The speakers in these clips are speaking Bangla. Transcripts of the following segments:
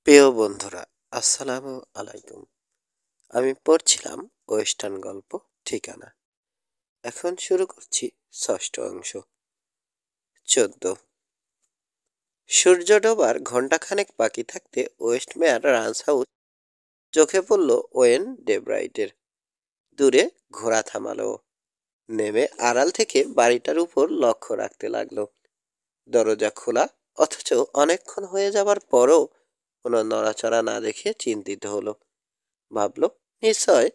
প্রিয় বন্ধুরা, আসসালামু আলাইকুম। আমি পড়ছিলাম ওয়েস্টার্ন গল্প ঠিকানা। এখন শুরু করছি ষষ্ঠ অংশ। ১৪। সূর্য ডোবার ঘণ্টাখানেক বাকি থাকতে ওয়েস্টমেয়ার রান্স হাউস চোখে পড়ল ওয়েন ডেব্রাইটের। দূরে ঘোড়া থামালো, নেমে আড়াল থেকে বাড়িটার উপর লক্ষ্য রাখতে লাগলো। দরজা খোলা, অথচ অনেকক্ষণ হয়ে যাবার পরও কোনো নড়াচড়া না দেখে চিন্তিত হলো। ভাবল, নিশ্চয়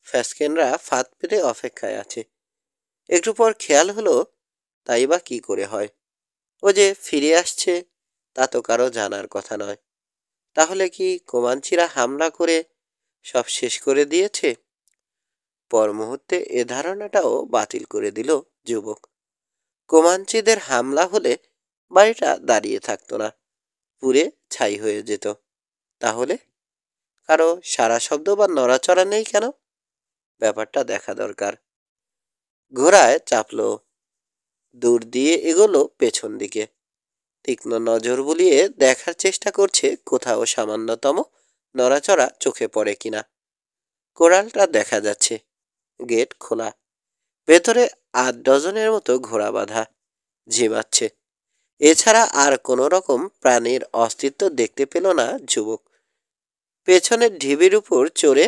ফ্যাসকেনরা ফাঁদ পেতে অপেক্ষায় আছে। একটু পর খেয়াল হলো, তাই বা কি করে হয়? ও যে ফিরে আসছে তা তো কারো জানার কথা নয়। তাহলে কি কোমাঞ্চিরা হামলা করে সব শেষ করে দিয়েছে? পর মুহূর্তে এ ধারণাটাও বাতিল করে দিল যুবক। কোমাঞ্চিদের হামলা হলে বাড়িটা দাঁড়িয়ে থাকতো না, পুড়ে ছাই হয়ে যেত। তাহলে কারো সারা শব্দ বা নড়াচড়া নেই কেন? ব্যাপারটা দেখা দরকার। ঘোড়ায় চাপলো, দূর দিয়ে এগোলো পেছন দিকে। তীক্ষ্ণ নজর বুলিয়ে দেখার চেষ্টা করছে কোথাও সামান্যতম নড়াচড়া চোখে পড়ে কিনা। কোরালটা দেখা যাচ্ছে, গেট খোলা। ভেতরে ৮ ডজনের মতো ঘোড়া বাঁধা, ঝিমাচ্ছে। এছাড়া আর কোনো রকম প্রাণীর অস্তিত্ব দেখতে পেল না যুবক। পেছনের ঢিবির উপর চড়ে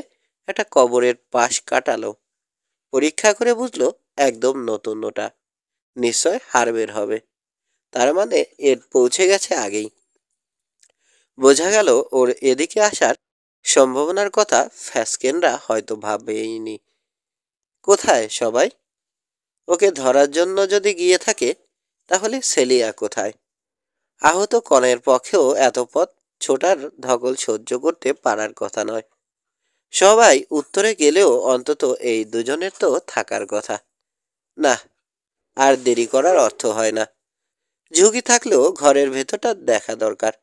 একটা কবরের পাশ কাটালো। পরীক্ষা করে বুঝলো একদম নতুন ওটা, নিশ্চয় হারবের হবে। তার মানে এর পৌঁছে গেছে আগেই। বোঝা গেল ওর এদিকে আসার সম্ভাবনার কথা ফ্যাসকেনরা হয়তো ভাবেইনি। কোথায় সবাই? ওকে ধরার জন্য যদি গিয়ে থাকে, তাহলে সেলিয়া কোথায়? আহত কনের পক্ষেও এত পথ ছোটার ধকল সহ্য করতে পারার কথা নয়। সবাই উত্তরে গেলেও অন্তত এই দুজনের তো থাকার কথা। না, আর দেরি করার অর্থ হয় না। ঝুঁকি থাকলেও ঘরের ভেতরটা দেখা দরকার।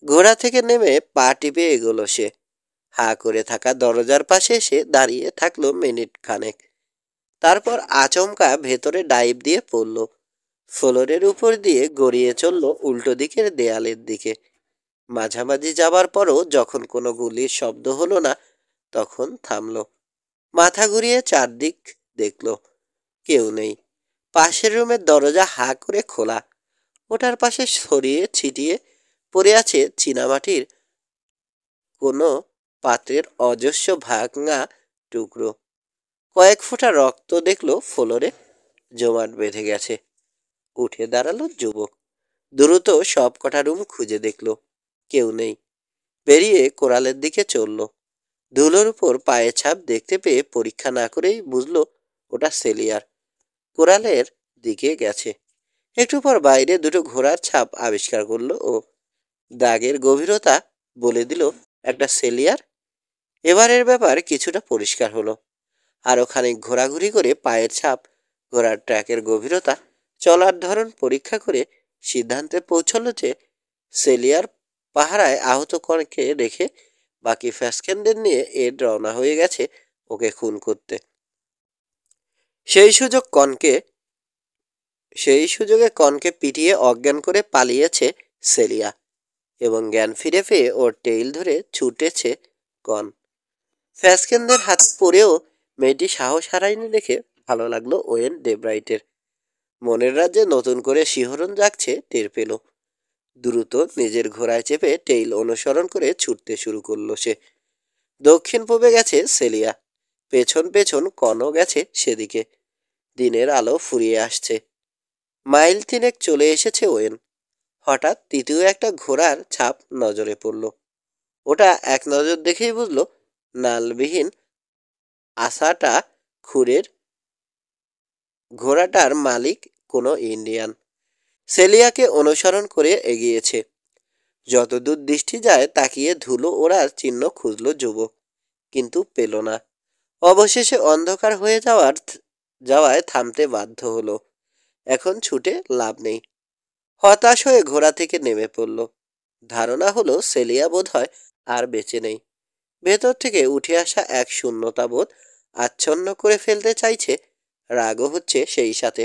ঘোড়া থেকে নেমে পা টিপে এগোলো সে। হাঁ করে থাকা দরজার পাশে এসে দাঁড়িয়ে থাকলো মিনিট খানেক। তারপর আচমকা ভেতরে ডাইভ দিয়ে পড়ল। ফ্লোরের উপর দিয়ে গড়িয়ে চলল উল্টো দিকের দেয়ালের দিকে। মাঝামাঝি যাবার পরও যখন কোনো গুলির শব্দ হলো না, তখন থামলো। মাথা ঘুরিয়ে চারদিক দেখল, কেউ নেই। পাশের রুমের দরজা হাঁ করে খোলা। ওটার পাশে ছড়িয়ে ছিটিয়ে পড়ে আছে চীনামাটির কোনো পাত্রের অজস্র ভাঙা টুকরো। কয়েক ফোঁটা রক্ত দেখলো ফ্লোরে জমাট বেঁধে গেছে। উঠে দাঁড়ালো যুবক। দ্রুত সব কটা রুম খুঁজে দেখলো, কেউ নেই। বেরিয়ে কোরালের দিকে চলল। ধুলোর উপর পায়ের ছাপ দেখতে পেয়ে পরীক্ষা না করেই বুঝলো ওটা সেলিয়ার। কোরালের দিকে গেছে। একটু পর বাইরে দুটো ঘোড়ার ছাপ আবিষ্কার করলো ও। দাগের গভীরতা বলে দিল একটা সেলিয়ার। এবারের ব্যাপার কিছুটা পরিষ্কার হলো। আরো খানিক ঘোরাঘুরি করে পায়ের ছাপ, ঘোড়ার ট্র্যাকের গভীরতা, চলার ধরন পরীক্ষা করে সিদ্ধান্তে পৌঁছলো যে সেলিয়ার পাহারায় আহত কনকে রেখে বাকি ফ্যাসকেনদের নিয়ে এড রওনা হয়ে গেছে ওকে খুন করতে। সেই সুযোগ কনকে সেই সুযোগে কনকে পিটিয়ে অজ্ঞান করে পালিয়েছে সেলিয়া, এবং জ্ঞান ফিরে পেয়ে ওর টেইল ধরে ছুটেছে কন। ফ্যাসকেনদের হাত পড়েও মেয়েটি সাহস হারায়নি দেখে ভালো লাগলো ওয়েন ডেব্রাইটের। মনের রাজ্যে নতুন করে শিহরণ জাগছে টের পেল। দ্রুত নিজের ঘোড়ায় চেপে টেইল অনুসরণ করে ছুটতে শুরু করলো সে। দক্ষিণ পূবে গেছে সেলিয়া, পেছন পেছন কনও গেছে সেদিকে। দিনের আলো ফুরিয়ে আসছে। মাইল তিনেক চলে এসেছে ওয়েন। হঠাৎ তৃতীয় একটা ঘোড়ার ছাপ নজরে পড়ল। ওটা এক নজর দেখেই বুঝলো নালবিহীন আসাটা খুরের ঘোড়াটার মালিক কোনো ইন্ডিয়ান। সেলিয়াকে অনুসরণ করে এগিয়েছে। যতদূর দৃষ্টি যায় তাকিয়ে ধুলো ওড়ার চিহ্ন খুঁজল যুবক, কিন্তু পেল না। অবশেষে অন্ধকার হয়ে যাওয়ায় থামতে বাধ্য হলো। এখন ছুটে লাভ নেই। হতাশ হয়ে ঘোড়া থেকে নেমে পড়ল। ধারণা হলো সেলিয়া বোধহয় আর বেঁচে নেই। ভেতর থেকে উঠে আসা এক শূন্যতা বোধ আচ্ছন্ন করে ফেলতে চাইছে, রাগও হচ্ছে সেই সাথে।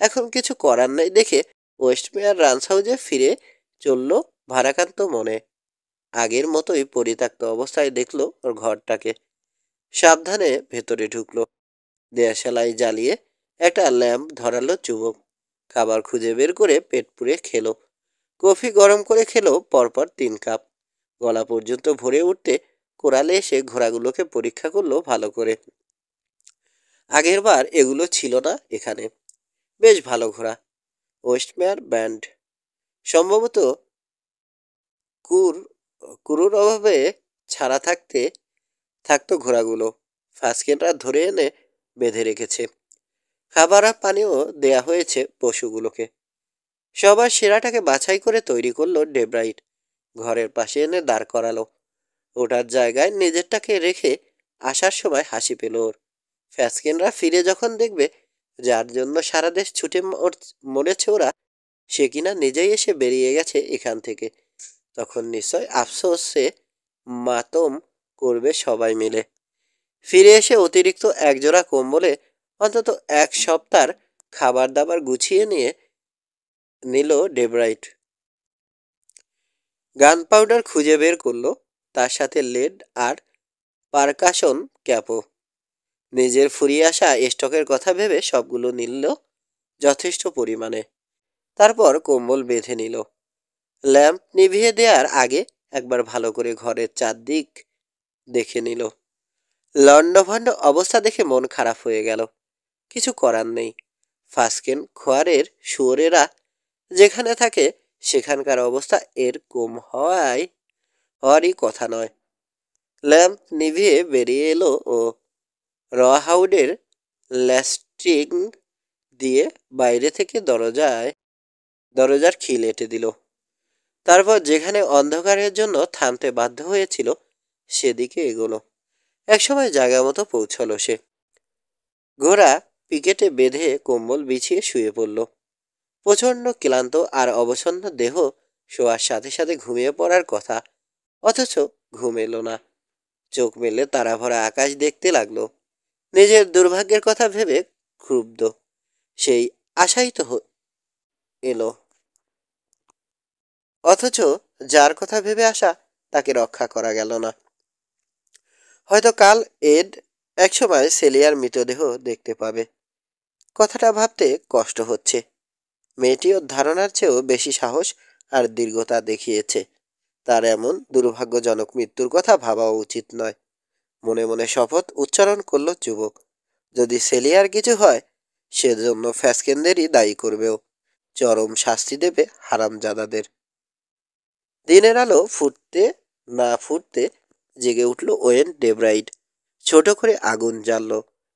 এখন কিছু করার নেই দেখে ওয়েস্টমেয়ার রান্স হাউসে ফিরে চলল ভারাক্রান্ত মনে। আগের মতোই পরিত্যক্ত অবস্থায় দেখলো ওর ঘরটাকে। সাবধানে ভেতরে ঢুকলো। দেয়াশালাই জ্বালিয়ে একটা ল্যাম্প ধরালো যুবক। খাবার খুঁজে বের করে পেট পুড়ে খেলো। কফি গরম করে খেলো পরপর 3 কাপ। গলা পর্যন্ত ভরে উঠতে কোরালে এসে ঘোড়াগুলোকে পরীক্ষা করলো ভালো করে। আগের বার এগুলো ছিল না এখানে। বেশ ভালো ঘোড়া, ওয়েস্টমেয়ার ব্যান্ড। সম্ভবত কুর কুরুর অভাবে ছাড়া থাকতো ঘোড়াগুলো। ফাস্কেনরা ধরে এনে বেঁধে রেখেছে। খাবার আর পানিও দেয়া হয়েছে পশুগুলোকে। সবার সেরাটাকে বাছাই করে তৈরি করলো ডেব্রাইট। ঘরের পাশে এনে দাঁড় করালো। ওটার জায়গায় নিজেরটাকে রেখে আসার সময় হাসি পেল ওর। ফ্যাসকেনরা ফিরে যখন দেখবে যার জন্য সারা দেশ ছুটে মরেছে ওরা, সে কিনা নিজেই এসে বেরিয়ে গেছে এখান থেকে, তখন নিশ্চয় আফসোসে মাতম করবে সবাই মিলে। ফিরে এসে অতিরিক্ত একজোড়া কম্বলে অন্তত 1 সপ্তাহ খাবার দাবার গুছিয়ে নিয়ে নিল ডেব্রাইট। গান পাউডার খুঁজে বের করলো, তার সাথে লেড আর পারকাশন ক্যাপও। নিজের ফুরিয়ে আসা স্টকের কথা ভেবে সবগুলো নিল যথেষ্ট পরিমাণে। তারপর কম্বল বেঁধে নিল। ল্যাম্প নিভিয়ে দেওয়ার আগে একবার ভালো করে ঘরের চারদিক দেখে নিল। লণ্ডভণ্ড অবস্থা দেখে মন খারাপ হয়ে গেল। কিছু করার নেই। ফাস্কেন খোয়ারের শুয়োরেরা যেখানে থাকে সেখানকার অবস্থা এর কম হওয়ারই কথা নয়। ল্যাম্প নিভিয়ে বেরিয়ে এলো ও রহাউডের ল্যাস্টিং দিয়ে বাইরে থেকে দরজার খিল এঁটে দিল। তারপর যেখানে অন্ধকারের জন্য থামতে বাধ্য হয়েছিল সেদিকে এগোলো। একসময় জায়গা মতো পৌঁছলো সে। ঘোড়া পিকেটে বেঁধে কম্বল বিছিয়ে শুয়ে পড়ল। প্রচণ্ড ক্লান্ত আর অবসন্ন দেহ শোয়ার সাথে সাথে ঘুমিয়ে পড়ার কথা, অথচ ঘুম এলো না। চোখ মেলে তারাভরা আকাশ দেখতে লাগলো। নিজের দুর্ভাগ্যের কথা ভেবে ক্ষুব্ধ। সেই আশাই তো এলো, অথচ যার কথা ভেবে আসা তাকে রক্ষা করা গেল না। হয়তো কাল এড একসময় সেলিয়ার মৃতদেহ দেখতে পাবে। কথাটা ভাবতে কষ্ট হচ্ছে। মেয়েটি ওর ধারণার চেয়েও বেশি সাহস আর দীর্ঘতা দেখিয়েছে। তার এমন দুর্ভাগ্যজনক মৃত্যুর কথা ভাবাও উচিত নয়। মনে মনে শপথ উচ্চারণ করল যুবক। যদি সেলিয়ার কিছু হয় সেজন্য ফ্যাসকেনদেরই দায়ী করবেও। চরম শাস্তি দেবে হারামজাদাদের। দিনের আলো ফুটতে না ফুটতে জেগে উঠল ওয়েন ডেব্রাইড। ছোট করে আগুন জ্বালল।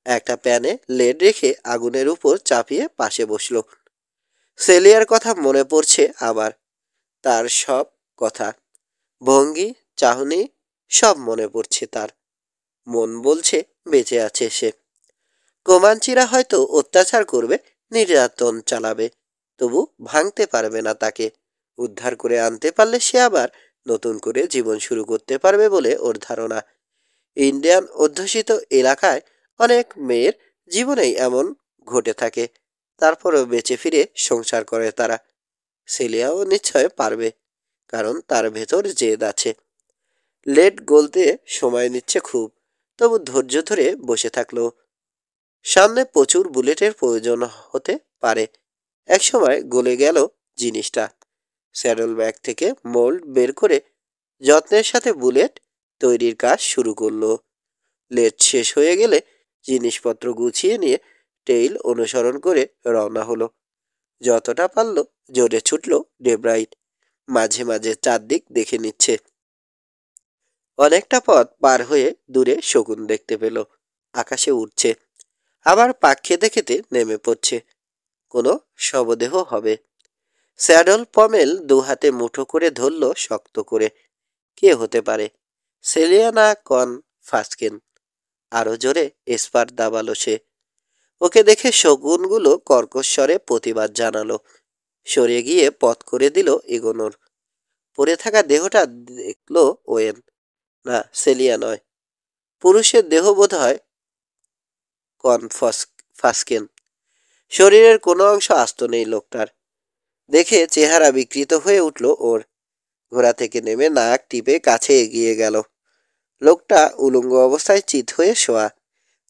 একটা প্যানে লেড রেখে আগুনের উপর চাপিয়ে পাশে বসল। সেলিয়ার কথা মনে পড়ছে আবার। তার সব কথা, ভঙ্গি, চাহনি সব মনে পড়ছে তার। মন বলছে বেঁচে আছে সে। কোমাঞ্চিরা হয়তো অত্যাচার করবে, নির্যাতন চালাবে, তবু ভাঙতে পারবে না তাকে। উদ্ধার করে আনতে পারলে সে আবার নতুন করে জীবন শুরু করতে পারবে বলে ওর ধারণা। ইন্ডিয়ান অধ্যুষিত এলাকায় অনেক মেয়ের জীবনেই এমন ঘটে থাকে। তারপরেও বেঁচে ফিরে সংসার করে তারা। সেলিয়াও নিশ্চয় পারবে, কারণ তার ভেতর জেদ আছে। লেড গলতে সময় নিচ্ছে খুব, তবু ধৈর্য ধরে বসে থাকলো। সামনে প্রচুর বুলেটের প্রয়োজন হতে পারে। একসময় গলে গেল জিনিসটা। স্যাডল ব্যাগ থেকে মোল্ড বের করে যত্নের সাথে বুলেট তৈরির কাজ শুরু করলো। লেট শেষ হয়ে গেলে জিনিসপত্র গুছিয়ে নিয়ে টেইল অনুসরণ করে রওনা হলো। যতটা পারল জোরে ছুটল ডেব্রাইট। মাঝে মাঝে চারদিক দেখে নিচ্ছে। অনেকটা পথ পার হয়ে দূরে শকুন দেখতে পেল, আকাশে উঠছে। আবার পাক খেতে খেতে নেমে পড়ছে। কোনো শবদেহ হবে। স্যাডল পমেল 2 হাতে মুঠো করে ধরল শক্ত করে। কে হতে পারে? সেলিয়া না কন ফাস্কেন? আরো জোরে এসপার দাবালো সে। ওকে দেখে শকুনগুলো কর্কশ্বরে প্রতিবাদ জানালো। সরে গিয়ে পথ করে দিল এগোনোর। পড়ে থাকা দেহটা দেখলো ওয়েন। না, সেলিয়া নয়। পুরুষের দেহ বোধ হয় ফাস্কেন। শরীরের কোনো অংশ আস্ত নেই লোকটার। দেখে চেহারা বিকৃত হয়ে উঠল ওর। ঘোড়া থেকে নেমে নাক টিপে কাছে এগিয়ে গেল। লোকটা উলঙ্গ অবস্থায় চিত হয়ে শোয়া,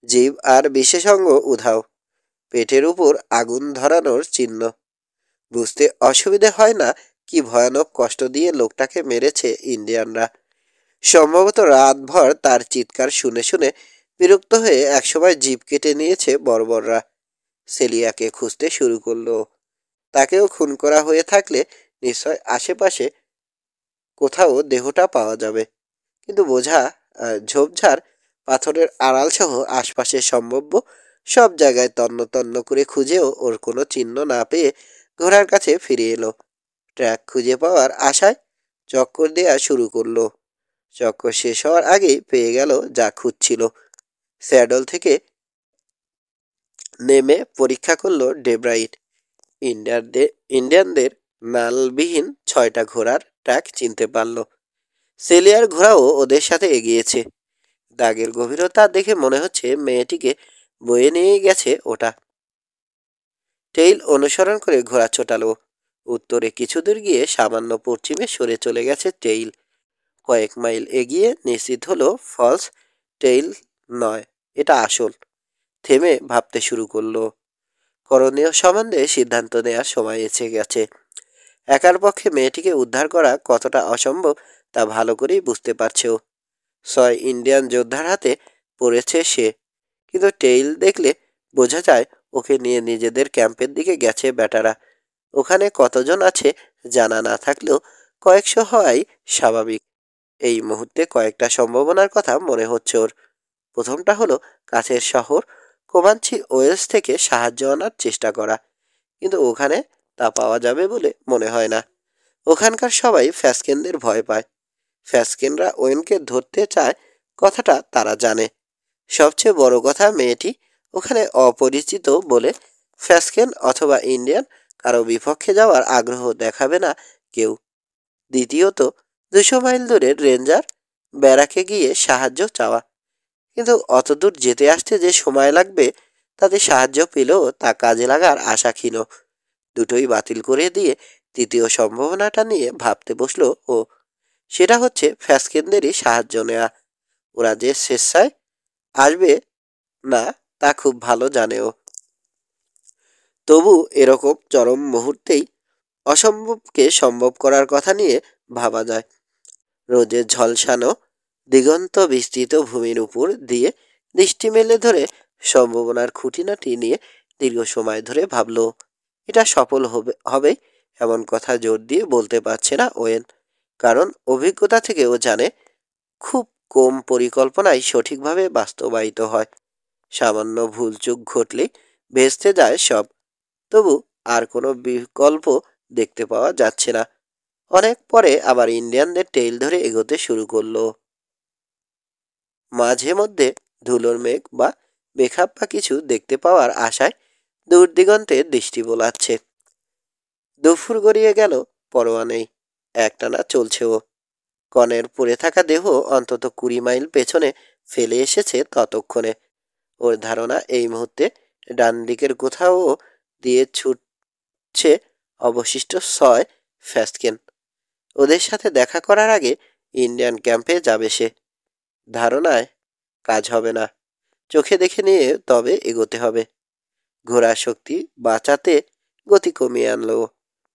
জিভ আর বিশেষজ্ঞ উধাও, পেটের উপর আগুন ধরানোর চিহ্ন। বুঝতে অসুবিধে হয় না কি ভয়ানক কষ্ট দিয়ে লোকটাকে মেরেছে ইন্ডিয়ানরা। সম্ভবত রাতভর তার চিৎকার শুনে শুনে বিরক্ত হয়ে একসময় জিভ কেটে নিয়েছে বর্বররা। সেলিয়াকে খুঁজতে শুরু করলো। তাকেও খুন করা হয়ে থাকলে নিশ্চয় আশেপাশে কোথাও দেহটা পাওয়া যাবে। কিন্তু বোঝা ঝোপঝাড়, পাথরের আড়াল সহ আশপাশের সম্ভাব্য সব জায়গায় তন্ন তন্ন করে খুঁজেও ওর কোনো চিহ্ন না পেয়ে ঘোড়ার কাছে ফিরে এলো। ট্র্যাক খুঁজে পাওয়ার আশায় চক্কর দেয়া শুরু করলো। চক্কর শেষ হওয়ার আগেই পেয়ে গেল যা খুঁজছিল। স্যাডল থেকে নেমে পরীক্ষা করলো ডেব্রাইট। ইন্ডিয়ানদের নালবিহীন 6টা ঘোড়ার ট্র্যাক চিনতে পারল। সেলিয়ার ঘোড়াও ওদের সাথে এগিয়েছে। দাগের গভীরতা দেখে মনে হচ্ছে মেয়েটিকে বয়ে নিয়ে গেছে ওটা। টেইল অনুসরণ করে ঘোড়া ছোটালো। উত্তরে কিছু দূর গিয়ে সামান্য পশ্চিমে সরে চলে গেছে টেইল। কয়েক মাইল এগিয়ে নিশ্চিত হলো ফলস টেইল নয়, এটা আসল। থেমে ভাবতে শুরু করলো। করণীয় সম্বন্ধে সিদ্ধান্ত নেওয়ার সময় এসে গেছে। একার পক্ষে মেয়েটিকে উদ্ধার করা কতটা অসম্ভব তা ভালো করেই বুঝতে পারছে ও। 6 ইন্ডিয়ান যোদ্ধার হাতে পড়েছে সে, কিন্তু টেইল দেখলে বোঝা যায় ওকে নিয়ে নিজেদের ক্যাম্পের দিকে গেছে বেটারা। ওখানে কতজন আছে জানা না থাকলেও কয়েকশো হওয়াই স্বাভাবিক। এই মুহূর্তে কয়েকটা সম্ভাবনার কথা মনে হচ্ছে ওর। প্রথমটা হলো কাছের শহর কোমাঞ্চি ওয়েলস থেকে সাহায্য আনার চেষ্টা করা, কিন্তু ওখানে তা পাওয়া যাবে বলে মনে হয় না। ওখানকার সবাই ফ্যাসকেনদের ভয় পায়। ফ্যাসকেনরা ওয়েনকে ধরতে চায় কথাটা তারা জানে। সবচেয়ে বড় কথা মেয়েটি ওখানে অপরিচিত বলে ফ্যাসকেন অথবা ইন্ডিয়ান কারো বিপক্ষে যাওয়ার আগ্রহ দেখাবে না কেউ। দ্বিতীয়ত 200 মাইল দূরের রেঞ্জার ব্যারাকে গিয়ে সাহায্য চাওয়া, কিন্তু অতদূর যেতে আসতে যে সময় লাগবে তাতে সাহায্য পেলেও তা কাজে লাগার আশা ক্ষীণ। দুটোই বাতিল করে দিয়ে তৃতীয় সম্ভাবনাটা নিয়ে ভাবতে বসলো ও। সেটা হচ্ছে ফ্যাসকেনদেরই সাহায্য নেওয়া। ওরা যে স্বেচ্ছায় আসবে না তা খুব ভালো জানে ও। তবু এরকম চরম মুহূর্তেই অসম্ভবকে সম্ভব করার কথা নিয়ে ভাবা যায়। রোজের ঝলসানো দিগন্ত বিস্তৃত ভূমির উপর দিয়ে দৃষ্টি মেলে ধরে সম্ভাবনার খুঁটিনাটি নিয়ে দীর্ঘ সময় ধরে ভাবল। এটা সফল হবে এমন কথা জোর দিয়ে বলতে পারছে না ওয়েন, কারণ অভিজ্ঞতা থেকে ও জানে খুব কম পরিকল্পনাই সঠিকভাবে বাস্তবায়িত হয়। সামান্য ভুলচুক ঘটলেই ভেস্তে যায় সব। তবু আর কোনো বিকল্প দেখতে পাওয়া যাচ্ছে না। অনেক পরে আবার ইন্ডিয়ানদের টেইল ধরে এগোতে শুরু করলো। মাঝে মধ্যে ধুলোর মেঘ বা বেখাপ্পা কিছু দেখতে পাওয়ার আশায় দূর দিগন্তে দৃষ্টি বোলাচ্ছে। দুপুর গড়িয়ে গেল, পরোয়া নেই, একটানা চলছে ও। কনের পড়ে থাকা দেহ অন্তত 20 মাইল পেছনে ফেলে এসেছে ততক্ষণে। ওর ধারণা এই মুহূর্তে ডান দিকের কোথাও দিয়ে ছুটছে অবশিষ্ট 6 ফ্যাসকেন। ওদের সাথে দেখা করার আগে ইন্ডিয়ান ক্যাম্পে যাবে সে। ধারণায় কাজ হবে না, চোখে দেখে নিয়ে তবে এগোতে হবে। ঘোড়ার শক্তি বাঁচাতে গতি কমিয়ে আনলো।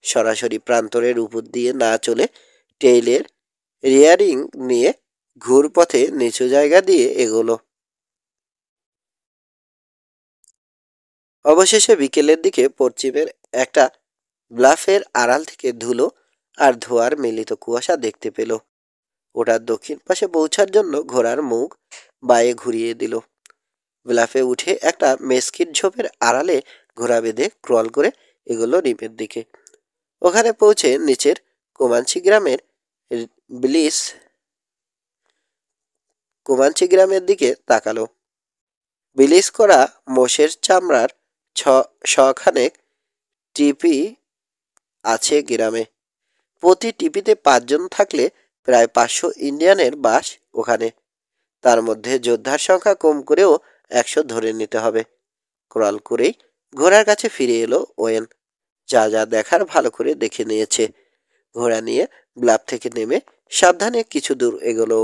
সরাসরি প্রান্তরের উপর দিয়ে না চলে টেইলের রিয়ারিং নিয়ে ঘুরপথে নিচু জায়গা দিয়ে এগোলো। অবশেষে বিকেলের দিকে পশ্চিমের একটা ব্লাফের আড়াল থেকে ধুলো আর ধোয়ার মিলিত কুয়াশা দেখতে পেল। ওটার দক্ষিণ পাশে পৌঁছার জন্য ঘোড়ার মুখ বায়ে ঘুরিয়ে দিল। ব্লাফে উঠে একটা মেসকিট ঝোপের আড়ালে ঘোড়া বেঁধে ক্রল করে এগোলো রিপের দিকে। ওখানে পৌঁছে নিচের কোমাঞ্চি গ্রামের ব্লিস কোমাঞ্চি গ্রামের দিকে তাকালো। বিলিস করা মোষের চামড়ার শখানেক টিপি আছে গ্রামে। প্রতি টিপিতে 5 জন থাকলে প্রায় 500 ইন্ডিয়ানের বাস ওখানে। তার মধ্যে যোদ্ধার সংখ্যা কম করেও 100 ধরে নিতে হবে। ক্রল করেই ঘোড়ার কাছে ফিরে এলো ওয়েন। যা যা দেখার ভালো করে দেখে নিয়েছে। ঘোড়া নিয়ে ব্লাফ থেকে নেমে সাবধানে কিছু দূর এগোলো।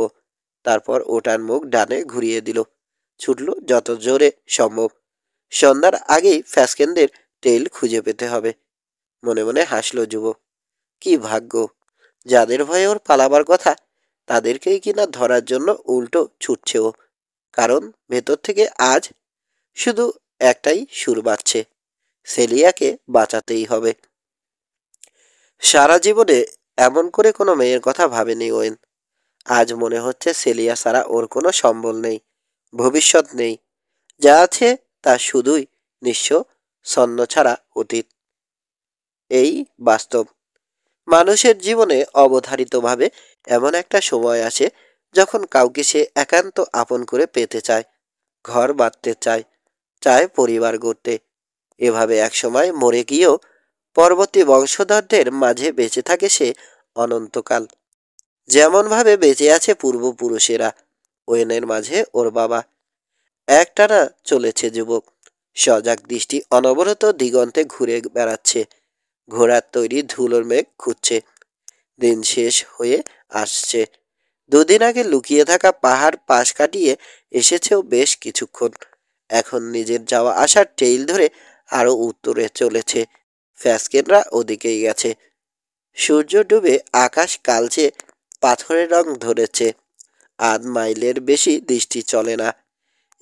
তারপর ওটার মুখ ডানে ঘুরিয়ে দিল। ছুটল যত জোরে সম্ভব। সন্ধ্যার আগেই ফ্যাসকেনদের টেইল খুঁজে পেতে হবে। মনে মনে হাসল যুবক। কি ভাগ্য! যাদের ভয়ে ওর পালাবার কথা তাদেরকেই কিনা ধরার জন্য উল্টো ছুটছে ও। কারণ ভেতর থেকে আজ শুধু একটাই সুর বাজছে, সেলিয়াকে বাঁচাতেই হবে। সারা জীবনে এমন করে কোনো মেয়ের কথা ভাবেনি ওয়েন। আজ মনে হচ্ছে সেলিয়া ছাড়া ওর কোনো সম্বল নেই, ভবিষ্যৎ নেই। যা আছে তা শুধুই নিঃস্ব ছন্ন ছাড়া অতীত। এই বাস্তব। মানুষের জীবনে অবধারিতভাবে এমন একটা সময় আসে যখন কাউকে সে একান্ত আপন করে পেতে চায়, ঘর বাঁধতে চায়, চায় পরিবার গড়তে। এভাবে একসময় মরে গিয়েও পরবর্তী বংশধরদের মাঝে বেঁচে থাকে সে অনন্তকাল। যেমনভাবে বেঁচে আছে পূর্বপুরুষেরা। ওয়েনের মাঝে ওর বাবা। একটানা চলেছে যুবক। সজাগ দৃষ্টি অনবরত দিগন্তে ঘুরে বেড়াচ্ছে। ঘোড়ার তৈরি ধুলোর মেঘ খুঁজছে। দিন শেষ হয়ে আসছে। দুদিন আগে লুকিয়ে থাকা পাহাড় পাশ কাটিয়ে এসেছেও বেশ কিছুক্ষণ। এখন নিজের যাওয়া আসার টেইল ধরে আরো উত্তরে চলেছে। ফ্যাসকেনরা ওদিকেই গেছে। সূর্য ডুবে আকাশ কালচে পাথরের রং ধরেছে। আধ মাইলের বেশি দৃষ্টি চলে না।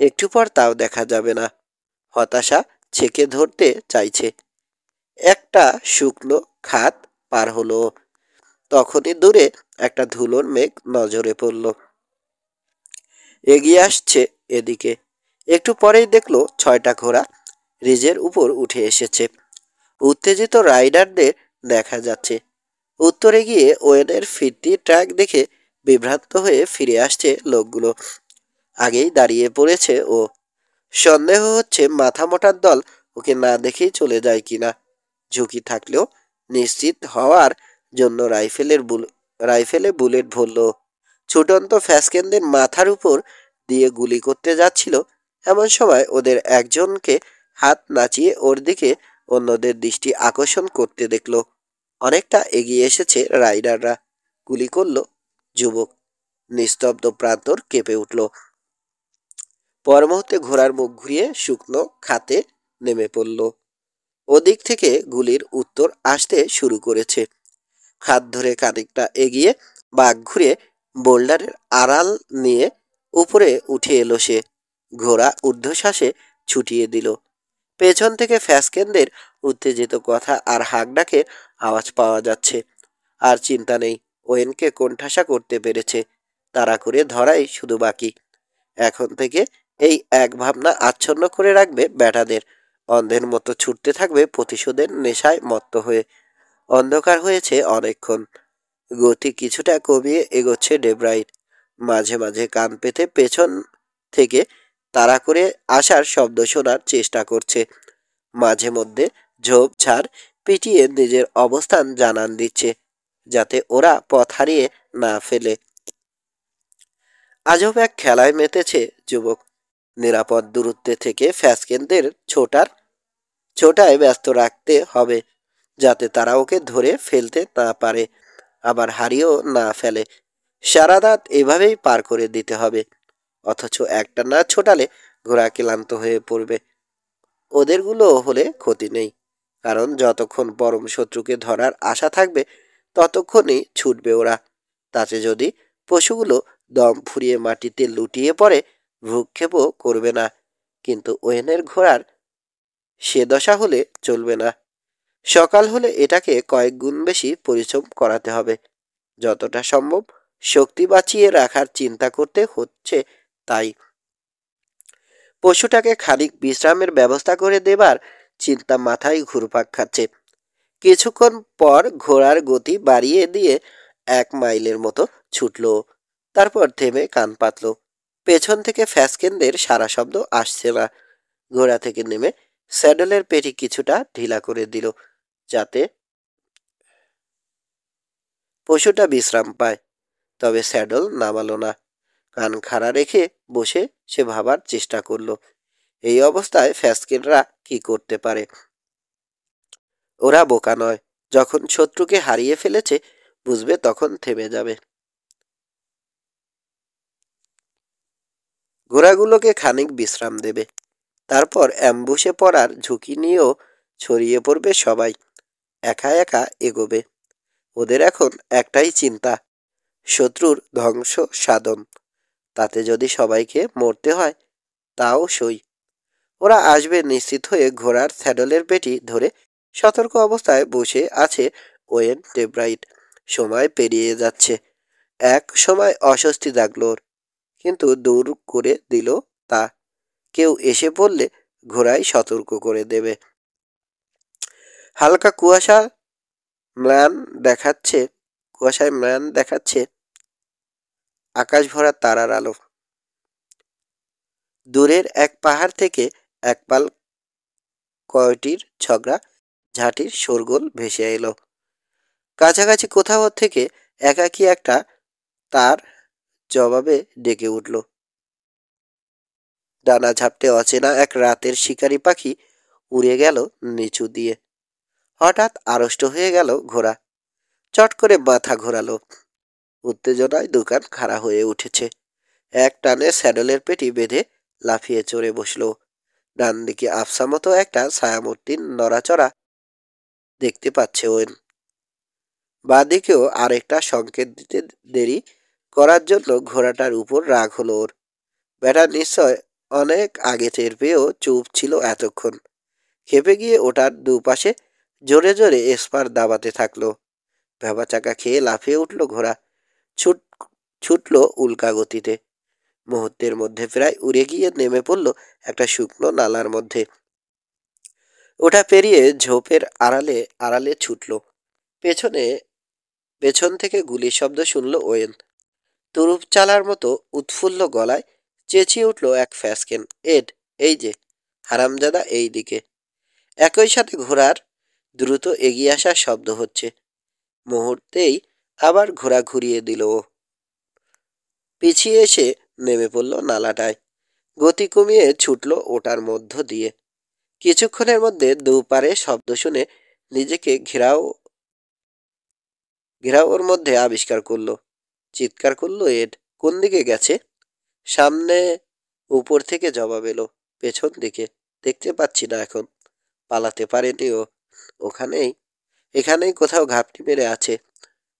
একটু পর তাও দেখা যাবে না। হতাশা ছেকে ধরতে চাইছে। একটা শুকনো খাত পার হলো। তখনই দূরে একটা ধুলোর মেঘ নজরে পড়ল। এগিয়ে আসছে এদিকে। একটু পরেই দেখলো 6টা ঘোড়া রিজের উপর উঠে এসেছে। উত্তেজিত রাইডারদের দেখা যাচ্ছে। উত্তরে গিয়ে ওয়েনের ফিরতি ট্রাক দেখে বিভ্রান্ত হয়ে ফিরে আসছে লোকগুলো। আগেই দাঁড়িয়ে পড়েছে ও। সন্দেহ হচ্ছে মাথা মোটার দল ওকে না দেখেই চলে যায় কিনা। ঝুঁকি থাকলেও নিশ্চিত হওয়ার জন্য রাইফেলে বুলেট ভরল। ছুটন্ত ফ্যাসকেনদের মাথার উপর দিয়ে গুলি করতে যাচ্ছিল। এমন সময় ওদের একজনকে হাত নাচিয়ে ওর দিকে অন্যদের দৃষ্টি আকর্ষণ করতে দেখল। অনেকটা এগিয়ে এসেছে রাইডাররা। গুলি করল যুবক। নিস্তব্ধ প্রান্তর কেঁপে উঠল। পর মুহূর্তে ঘোড়ার মুখ ঘুরিয়ে শুকনো খাতে নেমে পড়ল। ওদিক থেকে গুলির উত্তর আসতে শুরু করেছে। খাত ধরে খানিকটা এগিয়ে বাঘ ঘুরে বোল্ডারের আড়াল নিয়ে উপরে উঠে এলো সে। ঘোড়া ঊর্ধ্বশ্বাসে ছুটিয়ে দিল। পেছন থেকে ফ্যাসকেনদের উত্তেজিত কথা আর হাঁক ডাকের আওয়াজ পাওয়া যাচ্ছে। আর চিন্তা নেই, ওয়েনকে কোণঠাসা করতে পেরেছে। তাড়া করে ধরাই শুধু বাকি। এখন থেকে এই এক ভাবনা আচ্ছন্ন করে রাখবে ব্যাটাদের। অন্ধের মতো ছুটতে থাকবে প্রতিশোধের নেশায় মত্ত হয়ে। অন্ধকার হয়েছে অনেকক্ষণ। গতি কিছুটা কমিয়ে এগোচ্ছে ডেব্রাইট। মাঝে মাঝে কান পেতে পেছন থেকে তাড়া করে আসার শব্দ শোনার চেষ্টা করছে। মাঝে মধ্যে ঝোপ ঝাড় পিটিয়ে নিজের অবস্থান জানান দিচ্ছে, যাতে ওরা পথ হারিয়ে না ফেলে। আজব এক খেলায় মেতেছে যুবক। নিরাপদ দূরত্বে থেকে ফ্যাসকেনদের ছোটায় ব্যস্ত রাখতে হবে, যাতে তারা ওকে ধরে ফেলতে না পারে, আবার হারিয়েও না ফেলে। সারা রাত এভাবেই পার করে দিতে হবে। অথচ একটা না ছোটালে ঘোড়া ক্লান্ত হয়ে পড়বে। ওদেরগুলো হলে ক্ষতি নেই, কারণ যতক্ষণ পরম শত্রুকে ধরার আশা থাকবে ততক্ষণই ছুটবে ওরা। তাতে যদি পশুগুলো দম ফুরিয়ে মাটিতে লুটিয়ে পড়ে ভ্রুক্ষেপও করবে না। কিন্তু ওয়েনের ঘোড়ার সে দশা হলে চলবে না। সকাল হলে এটাকে কয়েক গুণ বেশি পরিশ্রম করাতে হবে। যতটা সম্ভব শক্তি বাঁচিয়ে রাখার চিন্তা করতে হচ্ছে। তাই পশুটাকে খানিক বিশ্রামের ব্যবস্থা করে দেবার চিন্তা মাথায় ঘুরপাক খাচ্ছে। কিছুক্ষণ পর ঘোড়ার গতি বাড়িয়ে দিয়ে 1 মাইলের মতো ছুটল। তারপর থেমে কান পাতল। পেছন থেকে ফ্যাসকেনদের সারা শব্দ আসছে না। ঘোড়া থেকে নেমে স্যাডেলের পেটি কিছুটা ঢিলা করে দিল, যাতে পশুটা বিশ্রাম পায়। তবে স্যাডেল নামালো না। কান খাড়া রেখে বসে সে ভাবার চেষ্টা করল, এই অবস্থায় ফ্যাসকেনরা কি করতে পারে। ওরা বোকা নয়। যখন শত্রুকে হারিয়ে ফেলেছে বুঝবে তখন থেমে যাবে। ঘোড়াগুলোকে খানিক বিশ্রাম দেবে, তারপর অ্যাম্বুশে পড়ার ঝুঁকি নিয়েও ছড়িয়ে পড়বে সবাই। একা একা এগোবে। ওদের এখন একটাই চিন্তা, শত্রুর ধ্বংস সাধন। তাতে যদি সবাইকে মরতে হয় তাও সই। ওরা আসবে নিশ্চিত হয়ে ঘোড়ার স্যাডলের পেটি ধরে সতর্ক অবস্থায় বসে আছে ওয়েন ডেব্রাইট। সময় পেরিয়ে যাচ্ছে। এক সময় অস্বস্তি জাগল ওর, কিন্তু দূর করে দিল তা। কেউ এসে পড়লে ঘোড়ায় সতর্ক করে দেবে। হালকা ম্লান দেখাচ্ছে কুয়াশায় ম্লান দেখাচ্ছে আকাশ ভরা তারার আলো। দূরের এক পাহাড় থেকে এক পাল কয়টির ঝগড়া ঝাঁটির শোরগোল ভেসে এলো। কাছাকাছি কোথাও থেকে একাকী একটা তার জবাবে ডেকে উঠল। ডানা ঝাপটে অচেনা এক রাতের শিকারী পাখি উড়ে গেল নিচু দিয়ে। হঠাৎ আড়ষ্ট হয়ে গেল ঘোড়া। চট করে মাথা ঘোরালো। উত্তেজনায় দোকান খাড়া হয়ে উঠেছে। এক টানে স্যাডলের পেটি বেঁধে লাফিয়ে চড়ে বসল। ডান দিকে আফসা মতো একটা ছায়ামূর্তির নড়াচড়া দেখতে পাচ্ছে ওয়েন। বাঁদিকেও আরেকটা সংকেত দিতে দেরি করার জন্য ঘোড়াটার উপর রাগ হলো ওর। বেটা নিশ্চয় অনেক আগে টের পেয়েও চুপ ছিল এতক্ষণ। খেপে গিয়ে ওটার দুপাশে জোরে জোরে স্পার দাবাতে থাকলো। ভেবাচাকা খেয়ে লাফিয়ে উঠল ঘোড়া। ছুট ছুটল উল্কা গতিতে। মুহূর্তের মধ্যে প্রায় উড়ে গিয়ে নেমে পড়ল একটা শুকনো নালার মধ্যে। ওটা পেরিয়ে ঝোপের আড়ালে আড়ালে ছুটল। পেছনে পেছন থেকে গুলির শব্দ শুনল ওয়েন। তুরুপ চালার মতো উৎফুল্ল গলায় চেঁচিয়ে উঠল এক ফ্যাসকেন, এড, এই যে, হারামজাদা এই দিকে। একই সাথে ঘোড়ার দ্রুত এগিয়ে আসার শব্দ হচ্ছে। মুহূর্তেই আবার ঘোড়া ঘুরিয়ে দিল ও। পিছিয়ে এসে নেমে পড়ল নালাটায়। গতি কমিয়ে ছুটল ওটার মধ্য দিয়ে। কিছুক্ষণের মধ্যে দুপারে শব্দ শুনে নিজেকে ঘেরাও ওর মধ্যে আবিষ্কার করলো। চিৎকার করলো এড, কোন দিকে গেছে? সামনে। উপর থেকে জবাব এলো, পেছন দিকে। দেখতে পাচ্ছি না এখন। পালাতে পারেনি ও। ওখানেই এখানেই কোথাও ঘাপটি মেরে আছে।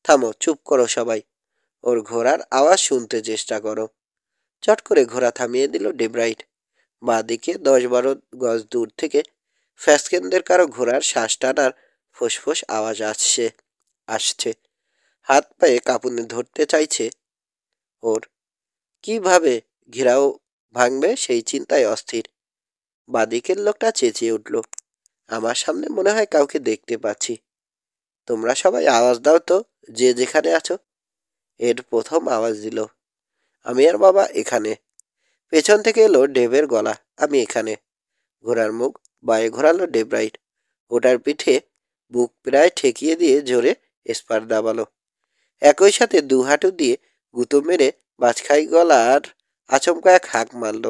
থামো, চুপ করো সবাই। ওর ঘোড়ার আওয়াজ শুনতে চেষ্টা করো। চট করে ঘোড়া থামিয়ে দিল ডেব্রাইট। বাঁদিকে 10-12 গজ দূর থেকে ফ্যাসকেনদের কারো ঘোড়ার শ্বাস টানার ফোঁস আওয়াজ আসছে। হাত পায়ে কাঁপুনি ধরতে চাইছে ওর। কিভাবে ঘেরাও ভাঙবে সেই চিন্তায় অস্থির। বাঁদিকের লোকটা চেঁচিয়ে উঠল, আমার সামনে মনে হয় কাউকে দেখতে পাচ্ছি। তোমরা সবাই আওয়াজ দাও তো, যে যেখানে আছো। এর প্রথম আওয়াজ দিল, আমি আর বাবা এখানে। পেছন থেকে এলো ডেভের গলা, আমি এখানে। ঘোড়ার মুখ বায়ে ঘোরালো ডেব্রাইট। ওটার পিঠে বুক প্রায় ঠেকিয়ে দিয়ে জোরে স্পার দাবালো। একই সাথে দু হাঁটু দিয়ে গুঁতো মেরে বাজখাই গলার আচমকা এক হাঁক মারল।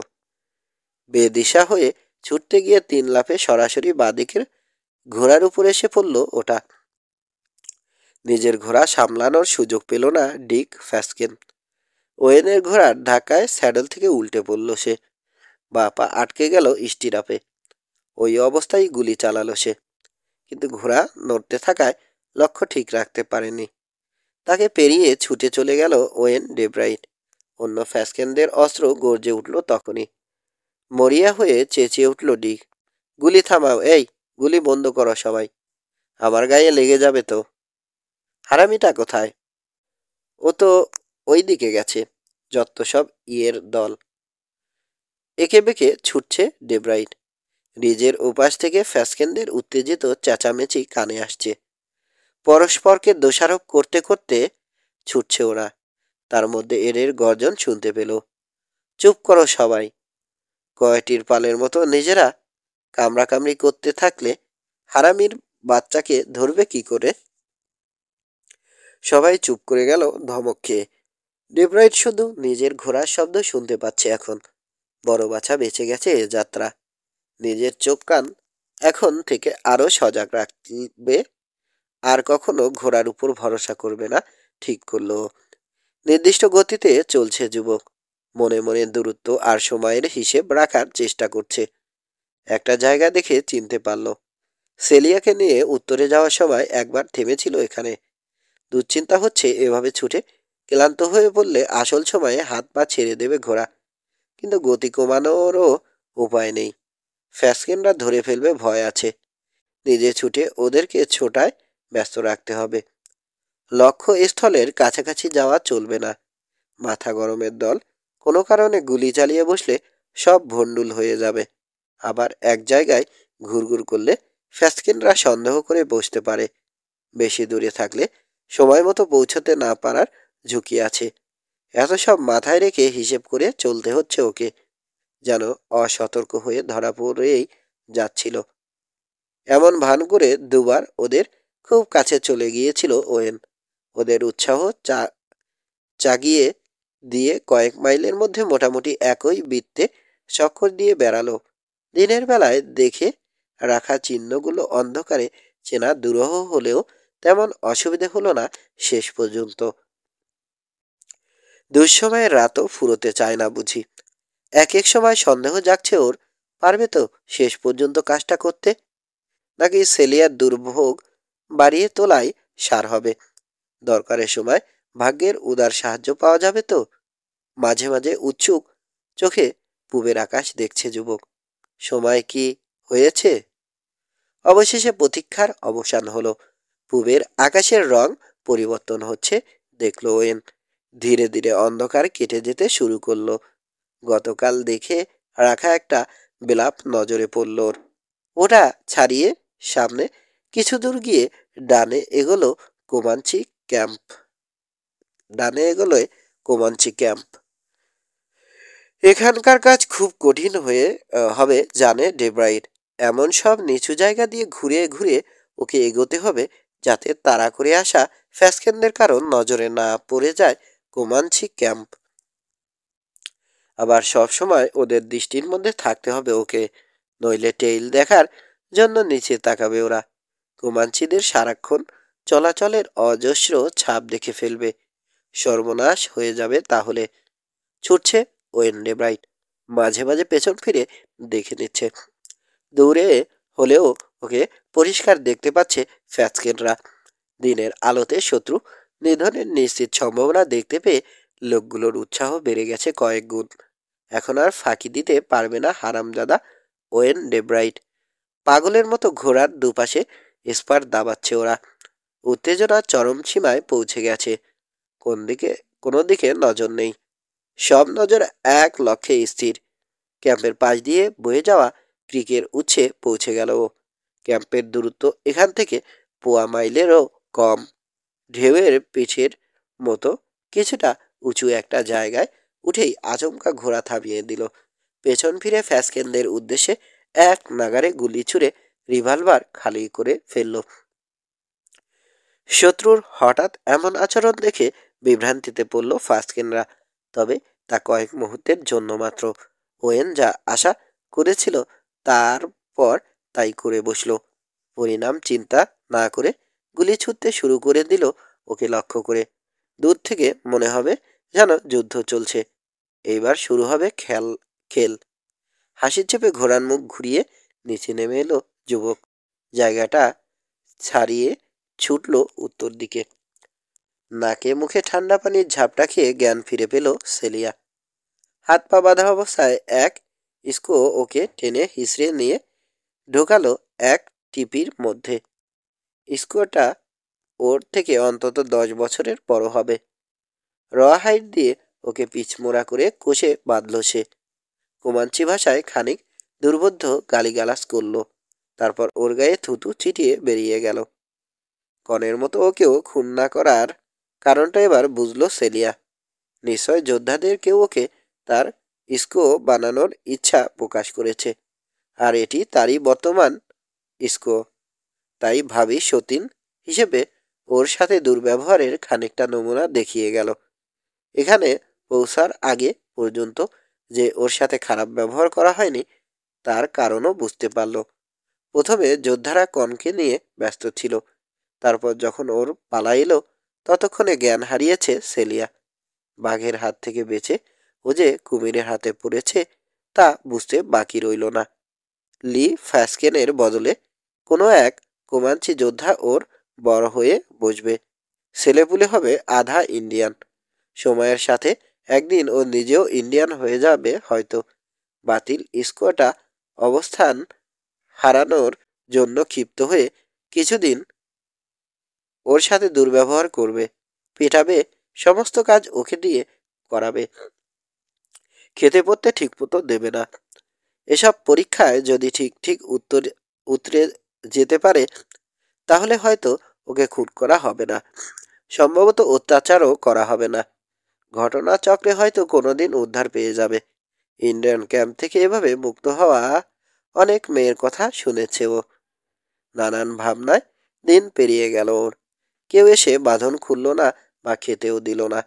বেদিশা হয়ে ছুটতে গিয়ে 3 লাফে সরাসরি বাঁদিকের ঘোড়ার উপর এসে পড়ল ওটা। নিজের ঘোড়া সামলানোর সুযোগ পেল না ডিক ফ্যাসকেন। ওয়েনের ঘোড়ার ধাক্কায় স্যাডল থেকে উল্টে পড়ল সে। বা পা আটকে গেল স্টিরাপে। ওই অবস্থায় গুলি চালালো সে, কিন্তু ঘোড়া নড়তে থাকায় লক্ষ্য ঠিক রাখতে পারেনি। তাকে পেরিয়ে ছুটে চলে গেল ওয়েন ডেব্রাইট। অন্য ফ্যাসকেনদের অস্ত্র গর্জে উঠল তখনই। মরিয়া হয়ে চেঁচিয়ে উঠল ডিক, গুলি থামাও, এই গুলি বন্ধ করো সবাই। আমার গায়ে লেগে যাবে তো। হারামিটা কোথায়? ও তো ওই দিকে গেছে। যত সব ইয়ের দল। একে বেঁকে ছুটছে ডেব্রাইট। রিজের ওপাশ থেকে ফ্যাসকেনদের উত্তেজিত চেঁচামেচি কানে আসছে। পরস্পরকে দোষারোপ করতে করতে ছুটছে ওরা। তার মধ্যে এরের গর্জন শুনতে পেল, চুপ করো সবাই। কয়টির পালের মতো নিজেরা কামড়াকামড়ি করতে থাকলে হারামির বাচ্চাকে ধরবে কি করে? সবাই চুপ করে গেল ধমক খেয়ে। ডেব্রাইট শুধু নিজের ঘোড়ার শব্দ শুনতে পাচ্ছে এখন। বড় বাছা বেঁচে গেছে এ যাত্রা। নিজের চোখ কান এখন থেকে আরো সজাগ রাখবে। আর কখনো ঘোড়ার উপর ভরসা করবে না ঠিক করলো। নির্দিষ্ট গতিতে চলছে যুবক, মনে মনে দূরত্ব আর সময়ের হিসেব রাখার চেষ্টা করছে। একটা জায়গা দেখে চিনতে পারল। সেলিয়াকে নিয়ে উত্তরে যাওয়ার সময় একবার থেমেছিল এখানে। দুশ্চিন্তা হচ্ছে এভাবে ছুটে ক্লান্ত হয়ে পড়লে আসল সময়ে হাত পা ছেড়ে দেবে ঘোড়া। কিন্তু গতি কমানোরও উপায় নেই। ফ্যাসকেনরা ধরে ফেলবে ভয় আছে। নিজে ছুটে ওদেরকে ছোটায় ব্যস্ত রাখতে হবে। লক্ষ্যস্থলের কাছাকাছি যাওয়া চলবে না। মাথা গরমের দল কোনো কারণে গুলি চালিয়ে বসলে সব ভণ্ডুল হয়ে যাবে। আবার এক জায়গায় ঘুরঘুর করলে ফ্যাসকেনরা সন্দেহ করে বসতে পারে। বেশি দূরে থাকলে সময় মতো পৌঁছতে না পারার ঝুঁকি আছে। এত সব মাথায় রেখে হিসেব করে চলতে হচ্ছে ওকে। যেন অসতর্ক হয়ে ধরা পড়েই যাচ্ছিল। এমন ভান করে দুবার ওদের খুব কাছে চলে গিয়েছিল ওয়েন। ওদের উৎসাহ চাগিয়ে দিয়ে কয়েক মাইলের মধ্যে মোটামুটি একই বৃত্তে চক্কর দিয়ে বেড়ালো। দিনের বেলায় দেখে রাখা চিহ্নগুলো অন্ধকারে চেনা দুরূহ হলেও তেমন অসুবিধে হলো না শেষ পর্যন্ত। দুঃসময়ের রাতও ফুরোতে চায় না বুঝি। এক এক সময় সন্দেহ জাগছে ওর, পারবে তো শেষ পর্যন্ত কাজটা করতে, নাকি সেলিয়ার দুর্ভোগ বাড়িয়ে তোলাই সার হবে। দরকারের সময় ভাগ্যের উদার সাহায্য পাওয়া যাবে তো। মাঝে মাঝে উৎসুক চোখে পূবের আকাশ দেখছে যুবক। সময় কি হয়েছে? অবশেষে প্রতীক্ষার অবসান হলো। পূবের আকাশের রং পরিবর্তন হচ্ছে দেখলো ওয়েন। ধীরে ধীরে অন্ধকার কেটে যেতে শুরু করলো। গতকাল দেখে রাখা একটা বিলাপ নজরে পড়ল ওর। ওটা ছাড়িয়ে সামনে কিছু দূর গিয়ে ডানে এগোলো কোমাঞ্চি ক্যাম্প। ডানে এগোলোয় কোমাঞ্চি ক্যাম্প। এখানকার কাজ খুব কঠিন হবে জানে ডেব্রাইট। এমন সব নিচু জায়গা দিয়ে ঘুরে ঘুরে ওকে এগোতে হবে যাতে তাড়া করে আসা ফ্যাসকেনদের কারণ নজরে না পড়ে যায় কোমাঞ্চি ক্যাম্প। আবার সব সময় ওদের দৃষ্টির মধ্যে থাকতে হবে ওকে, নইলে টেইল দেখার জন্য নিচে তাকাবে ওরা। কোমাঞ্চিদের সারাক্ষণ চলাচলের অজস্র ছাপ দেখে ফেলবে। সর্বনাশ হয়ে যাবে তাহলে। ছুটছে ওয়েন ডেব্রাইট। মাঝে মাঝে পেছন ফিরে দেখে নিচ্ছে। দূরে হলেও ওকে পরিষ্কার দেখতে পাচ্ছে ফ্যাসকেনরা। দিনের আলোতে শত্রু নিধনের নিশ্চিত সম্ভাবনা দেখতে পেয়ে লোকগুলোর উৎসাহ বেড়ে গেছে কয়েক গুণ। এখন আর ফাঁকি দিতে পারবে না হারামজাদা ওয়েন ডেব্রাইট। পাগলের মতো ঘোড়ার দুপাশে স্পার দাবাচ্ছে ওরা। উত্তেজনা চরম সীমায় পৌঁছে গেছে। কোনো দিকে নজর নেই। সব নজর এক লক্ষ্যে স্থির। ক্যাম্পের পাশ দিয়ে বয়ে যাওয়া ক্রিকের উৎসে পৌঁছে গেল ও। ক্যাম্পের দূরত্ব এখান থেকে পোয়া মাইলেরও কম। ঢেউয়ের পিঠের মতো কিছুটা উঁচু একটা জায়গায় উঠেই আচমকা ঘোড়া থামিয়ে দিল। পেছন ফিরে ফ্যাসকেনদের উদ্দেশ্যে এক নাগারে গুলি ছুড়ে রিভলভার খালি করে ফেলল। শত্রুর হঠাৎ এমন আচরণ দেখে বিভ্রান্তিতে পড়ল ফাসকেনরা। তবে তা কয়েক মুহূর্তের জন্য মাত্র। ওয়েন যা আশা করেছিল তারপর তাই করে বসল। পরিণাম চিন্তা না করে গুলি ছুটতে শুরু করে দিল ওকে লক্ষ্য করে। দূর থেকে মনে হবে যেন যুদ্ধ চলছে। এইবার শুরু হবে খেল। হাসির চেপে ঘোড়ার মুখ ঘুরিয়ে নিচে নেমে এলো যুবক। জায়গাটা ছাড়িয়ে ছুটল উত্তর দিকে। নাকে মুখে ঠান্ডা পানির ঝাপটা খেয়ে জ্ঞান ফিরে পেল সেলিয়া। হাত পা বাঁধা অবস্থায় এক ইস্কো ওকে টেনে হিসড়ে নিয়ে ঢোকালো এক টিপির মধ্যে। ইস্কোটা ওর থেকে অন্তত 10 বছরের বড় হবে। র হাইট দিয়ে ওকে পিচমোড়া করে কষে বাঁধল সে। কোমাঞ্চি ভাষায় খানিক দুর্বোধ্য গালিগালাজ করল। তারপর ওর গায়ে থুতু ছিটিয়ে বেরিয়ে গেল। কনের মতো ওকেও খুন না করার কারণটা এবার বুঝল সেলিয়া। নিশ্চয় যোদ্ধাদের কেউ ওকে তার ইস্কো বানানোর ইচ্ছা প্রকাশ করেছে। আর এটি তারই বর্তমান ইস্কো। তাই ভাবি সতীন হিসেবে ওর সাথে দুর্ব্যবহারের খানিকটা নমুনা দেখিয়ে গেল। এখানে পৌঁছার আগে পর্যন্ত যে ওর সাথে খারাপ ব্যবহার করা হয়নি তার কারণও বুঝতে পারল। প্রথমে যোদ্ধারা কনকে নিয়ে ব্যস্ত ছিল। তারপর যখন ওর পালা এলো ততক্ষণে জ্ঞান হারিয়েছে সেলিয়া। বাঘের হাত থেকে বেঁচে ও যে কুমিরের হাতে পড়েছে তা বুঝতে বাকি রইল না। লি ফ্যাসকেনের বদলে কোনো এক কোমাঞ্চি যোদ্ধা ওর বড় হয়ে বসবে। ছেলেপুলে হবে আধা ইন্ডিয়ান। সময়ের সাথে একদিন ও নিজেও ইন্ডিয়ান হয়ে যাবে হয়তো। বাতিল স্কোয়াটা অবস্থান হারানোর জন্য ক্ষিপ্ত হয়ে কিছুদিন ওর সাথে দুর্ব্যবহার করবে, পেটাবে, সমস্ত কাজ ওকে দিয়ে করাবে, খেতে পড়তে ঠিক মতো দেবে না। এসব পরীক্ষায় যদি ঠিক ঠিক উতরে যেতে পারে তাহলে হয়তো ওকে খুন করা হবে না, সম্ভবত অত্যাচারও করা হবে না। ঘটনাচক্রে হয়তো কোনোদিন উদ্ধার পেয়ে যাবে। ইন্ডিয়ান ক্যাম্প থেকে এভাবে মুক্ত হওয়া অনেক মেয়ের কথা শুনেছে ও। নানান ভাবনায় দিন পেরিয়ে গেল ওর। কেউ এসে বাঁধন খুলল না বা খেতেও দিল না।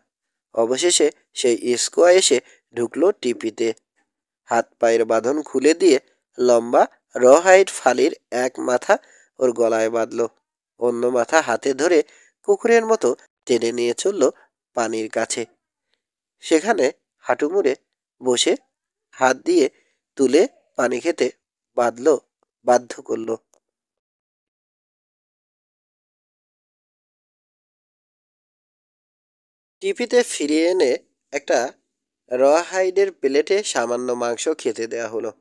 অবশেষে সেই স্কোয়া এসে ঢুকলো টিপিতে। হাত পায়ের বাঁধন খুলে দিয়ে লম্বা রহাইট ফালির এক মাথা ওর গলায় বাঁধল, অন্য মাথা হাতে ধরে কুকুরের মতো টেনে নিয়ে চলল পানির কাছে। সেখানে হাঁটু মুড়ে বসে হাত দিয়ে তুলে পানি খেতে বাধ্য করল। টিপিতে ফিরিয়ে এনে একটা রহাইডের প্লেটে সামান্য মাংস খেতে দেয়া হলো।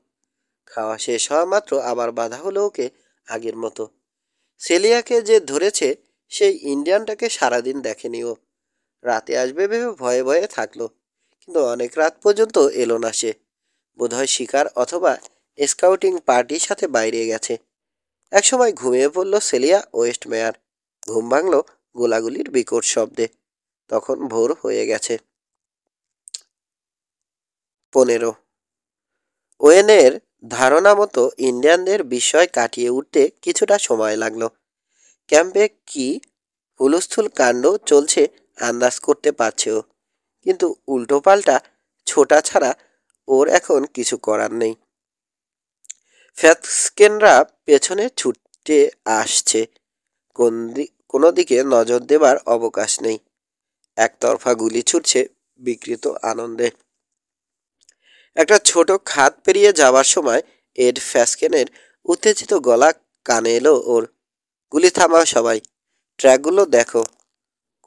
খাওয়া শেষ হওয়া মাত্র আবার বাধা হলো ওকে আগের মতো। সেলিয়াকে যে ধরেছে সেই ইন্ডিয়ানটাকে সারাদিন দেখেনি ও। রাতে আসবে ভেবে ভয়ে ভয়ে থাকলো, কিন্তু অনেক রাত পর্যন্ত এলো না সে। বোধহয় শিকার অথবা স্কাউটিং পার্টির সাথে বাইরে গেছে। একসময় ঘুমিয়ে পড়ল সেলিয়া ওয়েস্ট মেয়ার। ঘুম ভাঙল গোলাগুলির বিকট শব্দে। তখন ভোর হয়ে গেছে। 15। ওয়েনের ধারণা মতো ইন্ডিয়ানদের বিস্ময় কাটিয়ে উঠতে কিছুটা সময় লাগলো। ক্যাম্পে কি হুলস্থুল কাণ্ড চলছে আন্দাজ করতে পারছে ও, কিন্তু উল্টোপাল্টা ছোটা ছাড়া ওর এখন কিছু করার নেই। ফ্যাসকেনরা পেছনে ছুটে আসছে, কোনো দিকে নজর দেবার অবকাশ নেই। একতরফা গুলি ছুটছে বিকৃত আনন্দে। একটা ছোট খাদ পেরিয়ে যাবার সময় এড ফ্যাসকেনের উত্তেজিত গলা কানে এলো ওর। গুলি থামাও সবাই, ট্র্যাকগুলো দেখো।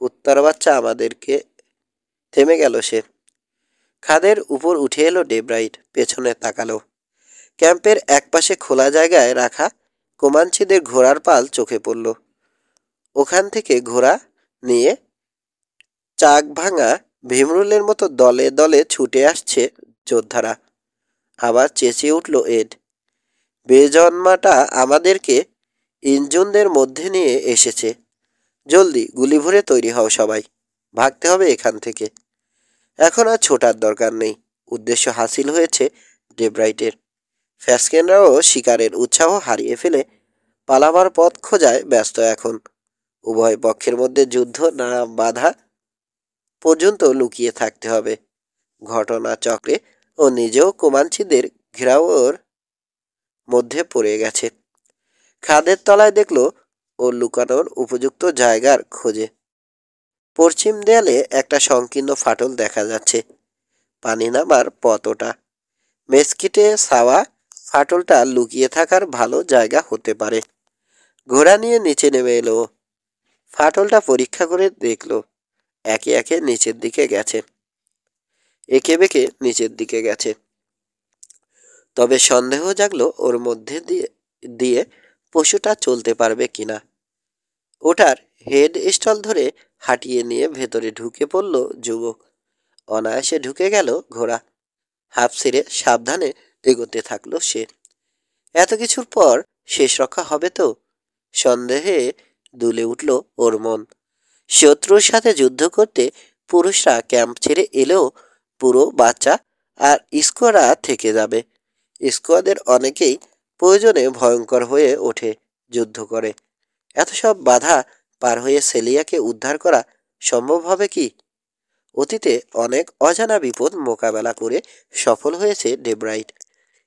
কুত্তার বাচ্চা আমাদেরকে। থেমে গেল সে। খাদের উপর উঠে এলো ডেব্রাইট, পেছনে তাকালো। ক্যাম্পের একপাশে খোলা জায়গায় রাখা কোমাঞ্চিদের ঘোড়ার পাল চোখে পড়ল। ওখান থেকে ঘোড়া নিয়ে চাক ভাঙা ভীমরুলের মতো দলে দলে ছুটে আসছে যোদ্ধারা। আবার চেঁচিয়ে উঠল এড, বেজন্মাটা আমাদেরকে ইঞ্জুনদের মধ্যে নিয়ে এসেছে। জলদি গুলি ভরে তৈরি হও সবাই, ভাগতে হবে এখান থেকে। এখন আর ছোটার দরকার নেই, উদ্দেশ্য হাসিল হয়েছে ডেব্রাইটের। ফ্যাসকেনরাও শিকারের উৎসাহ হারিয়ে ফেলে পালাবার পথ খোঁজায় ব্যস্ত এখন। উভয় পক্ষের মধ্যে যুদ্ধ না বাধা পর্যন্ত লুকিয়ে থাকতে হবে। ঘটনাচক্রে ও নিজেও কোমাঞ্চিদের ঘেরাওর মধ্যে পড়ে গেছে। খাদের তলায় দেখলো ও লুকানোর উপযুক্ত জায়গার খোঁজে। পশ্চিম দেয়ালে একটা সংকীর্ণ ফাটল দেখা যাচ্ছে। পানি নামার পথ ওটা। মেসকিটে ছাওয়া ফাটলটা লুকিয়ে থাকার ভালো জায়গা হতে পারে। ঘোড়া নিয়ে নিচে নেমে এলো। ফাটলটা পরীক্ষা করে দেখলো একে একে নিচের দিকে গেছে, একে বেঁকে নিচের দিকে গেছে। তবে সন্দেহ জাগলো ওর মধ্যে দিয়ে পশুটা চলতে পারবে কিনা। ওটার হেড স্টল ধরে হাঁটিয়ে নিয়ে ভেতরে ঢুকে পড়ল যুবক। অনায়াসে ঢুকে গেল ঘোড়া। হাঁপ ছেড়ে সাবধানে এগোতে থাকলো সে। এত কিছুর পর শেষ রক্ষা হবে তো? সন্দেহে দুলে উঠল ওর মন। শত্রুর সাথে যুদ্ধ করতে পুরুষরা ক্যাম্প ছেড়ে এলেও পুরো বাচ্চা আর স্কোয়াডরা থেকে যাবে। স্কোয়াদের অনেকেই প্রয়োজনে ভয়ঙ্কর হয়ে ওঠে, যুদ্ধ করে। এত সব বাধা পার হয়ে সেলিয়াকে উদ্ধার করা সম্ভব হবে কি? অতীতে অনেক অজানা বিপদ মোকাবেলা করে সফল হয়েছে ডেব্রাইট।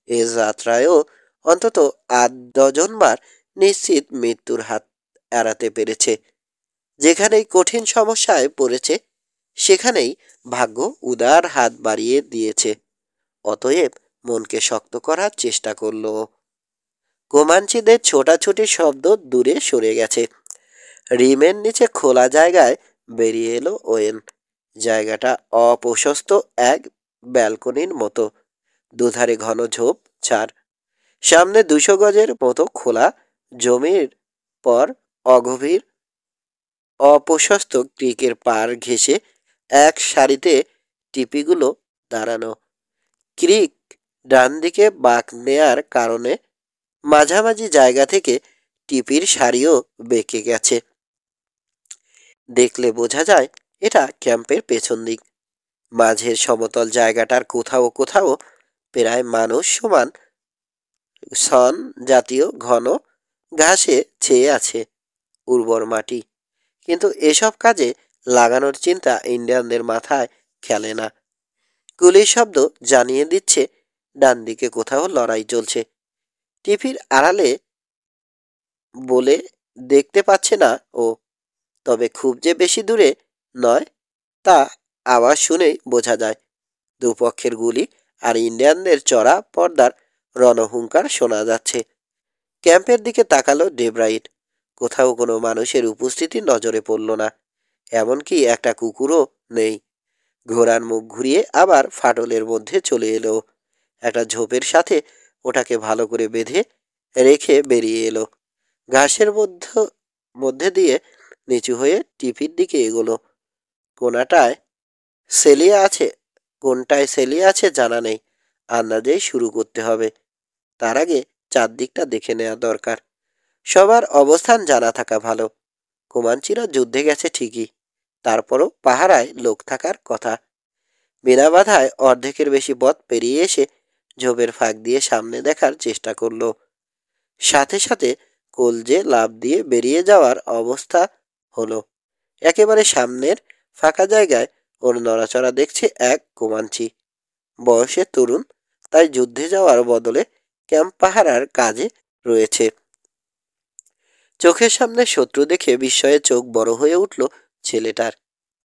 এ যাত্রায়ও অন্তত 8-10 বার নিশ্চিত মৃত্যুর হাত এড়াতে পেরেছে। যেখানেই কঠিন সমস্যায় পড়েছে সেখানেই ভাগ্য উদার হাত বাড়িয়ে দিয়েছে। অতএব মনকে শক্ত করার চেষ্টা করল। কোমাঞ্চিদের ছোটাছুটি শব্দ দূরে সরে গেছে। রিমের নিচে খোলা জায়গায় বেরিয়ে এলো ওয়েন। জায়গাটা অপ্রশস্ত এক ব্যালকনির মতো, দুধারে ঘন ঝোপ ঝাড়। সামনে 200 গজের মতো খোলা জমির পর অগভীর অপ্রশস্ত ক্রিকের পাড় ঘেঁষে এক সারিতে টিপিগুলো দাঁড়ানো। ক্রিক ডান দিকে বাঁক নেয়ার কারণে মাঝামাঝি জায়গা থেকে টিপির সারিও বেঁকে গেছে। দেখলে বোঝা যায় এটা ক্যাম্পের পেছন দিক। মাঝের সমতল জায়গাটার কোথাও কোথাও প্রায় মানুষ সমান সন জাতীয় ঘন ঘাসে ছেয়ে আছে উর্বর মাটি। কিন্তু এসব কাজে লাগানোর চিন্তা ইন্ডিয়ানদের মাথায় খেলে না। গুলির শব্দ জানিয়ে দিচ্ছে ডান দিকে কোথাও লড়াই চলছে। টিভির আড়ালে বলে দেখতে পাচ্ছে না ও, তবে খুব যে বেশি দূরে নয় তা আওয়াজ শুনেই বোঝা যায়। দুপক্ষের গুলি আর ইন্ডিয়ানদের চড়া পর্দার রণহুঙ্কার শোনা যাচ্ছে। ক্যাম্পের দিকে তাকালো ডেব্রাইট। কোথাও কোনো মানুষের উপস্থিতি নজরে পড়ল না, এমনকি একটা কুকুরও নেই। ঘোড়ার মুখ ঘুরিয়ে আবার ফাটলের মধ্যে চলে এলো। একটা ঝোপের সাথে ওটাকে ভালো করে বেঁধে রেখে বেরিয়ে এলো। ঘাসের মধ্যে দিয়ে নিচু হয়ে টিপির দিকে এগোলো। কোনটায় সেলিয়া আছে কোনটায় সেলিয়া আছে জানা নেই, আন্দাজেই শুরু করতে হবে। তার আগে চারদিকটা দেখে নেওয়া দরকার। সবার অবস্থান জানা থাকা ভালো। কোমাঞ্চিরা যুদ্ধে গেছে ঠিকই, তারপরও পাহারায় লোক থাকার কথা। বিনা বাধায় অর্ধেকের বেশি পথ পেরিয়ে এসে ঝোপের ফাঁক দিয়ে সামনে দেখার চেষ্টা করলো। সাথে সাথে কলজে লাফ দিয়ে বেরিয়ে যাওয়ার অবস্থা হলো। একেবারে সামনের ফাঁকা জায়গায় ওর নড়াচড়া দেখছে এক কোমাঞ্চি। বয়সে তরুণ, তাই যুদ্ধে যাওয়ার বদলে ক্যাম্প পাহারার কাজে রয়েছে। চোখের সামনে শত্রু দেখে বিস্ময়ে চোখ বড় হয়ে উঠল ছেলেটার।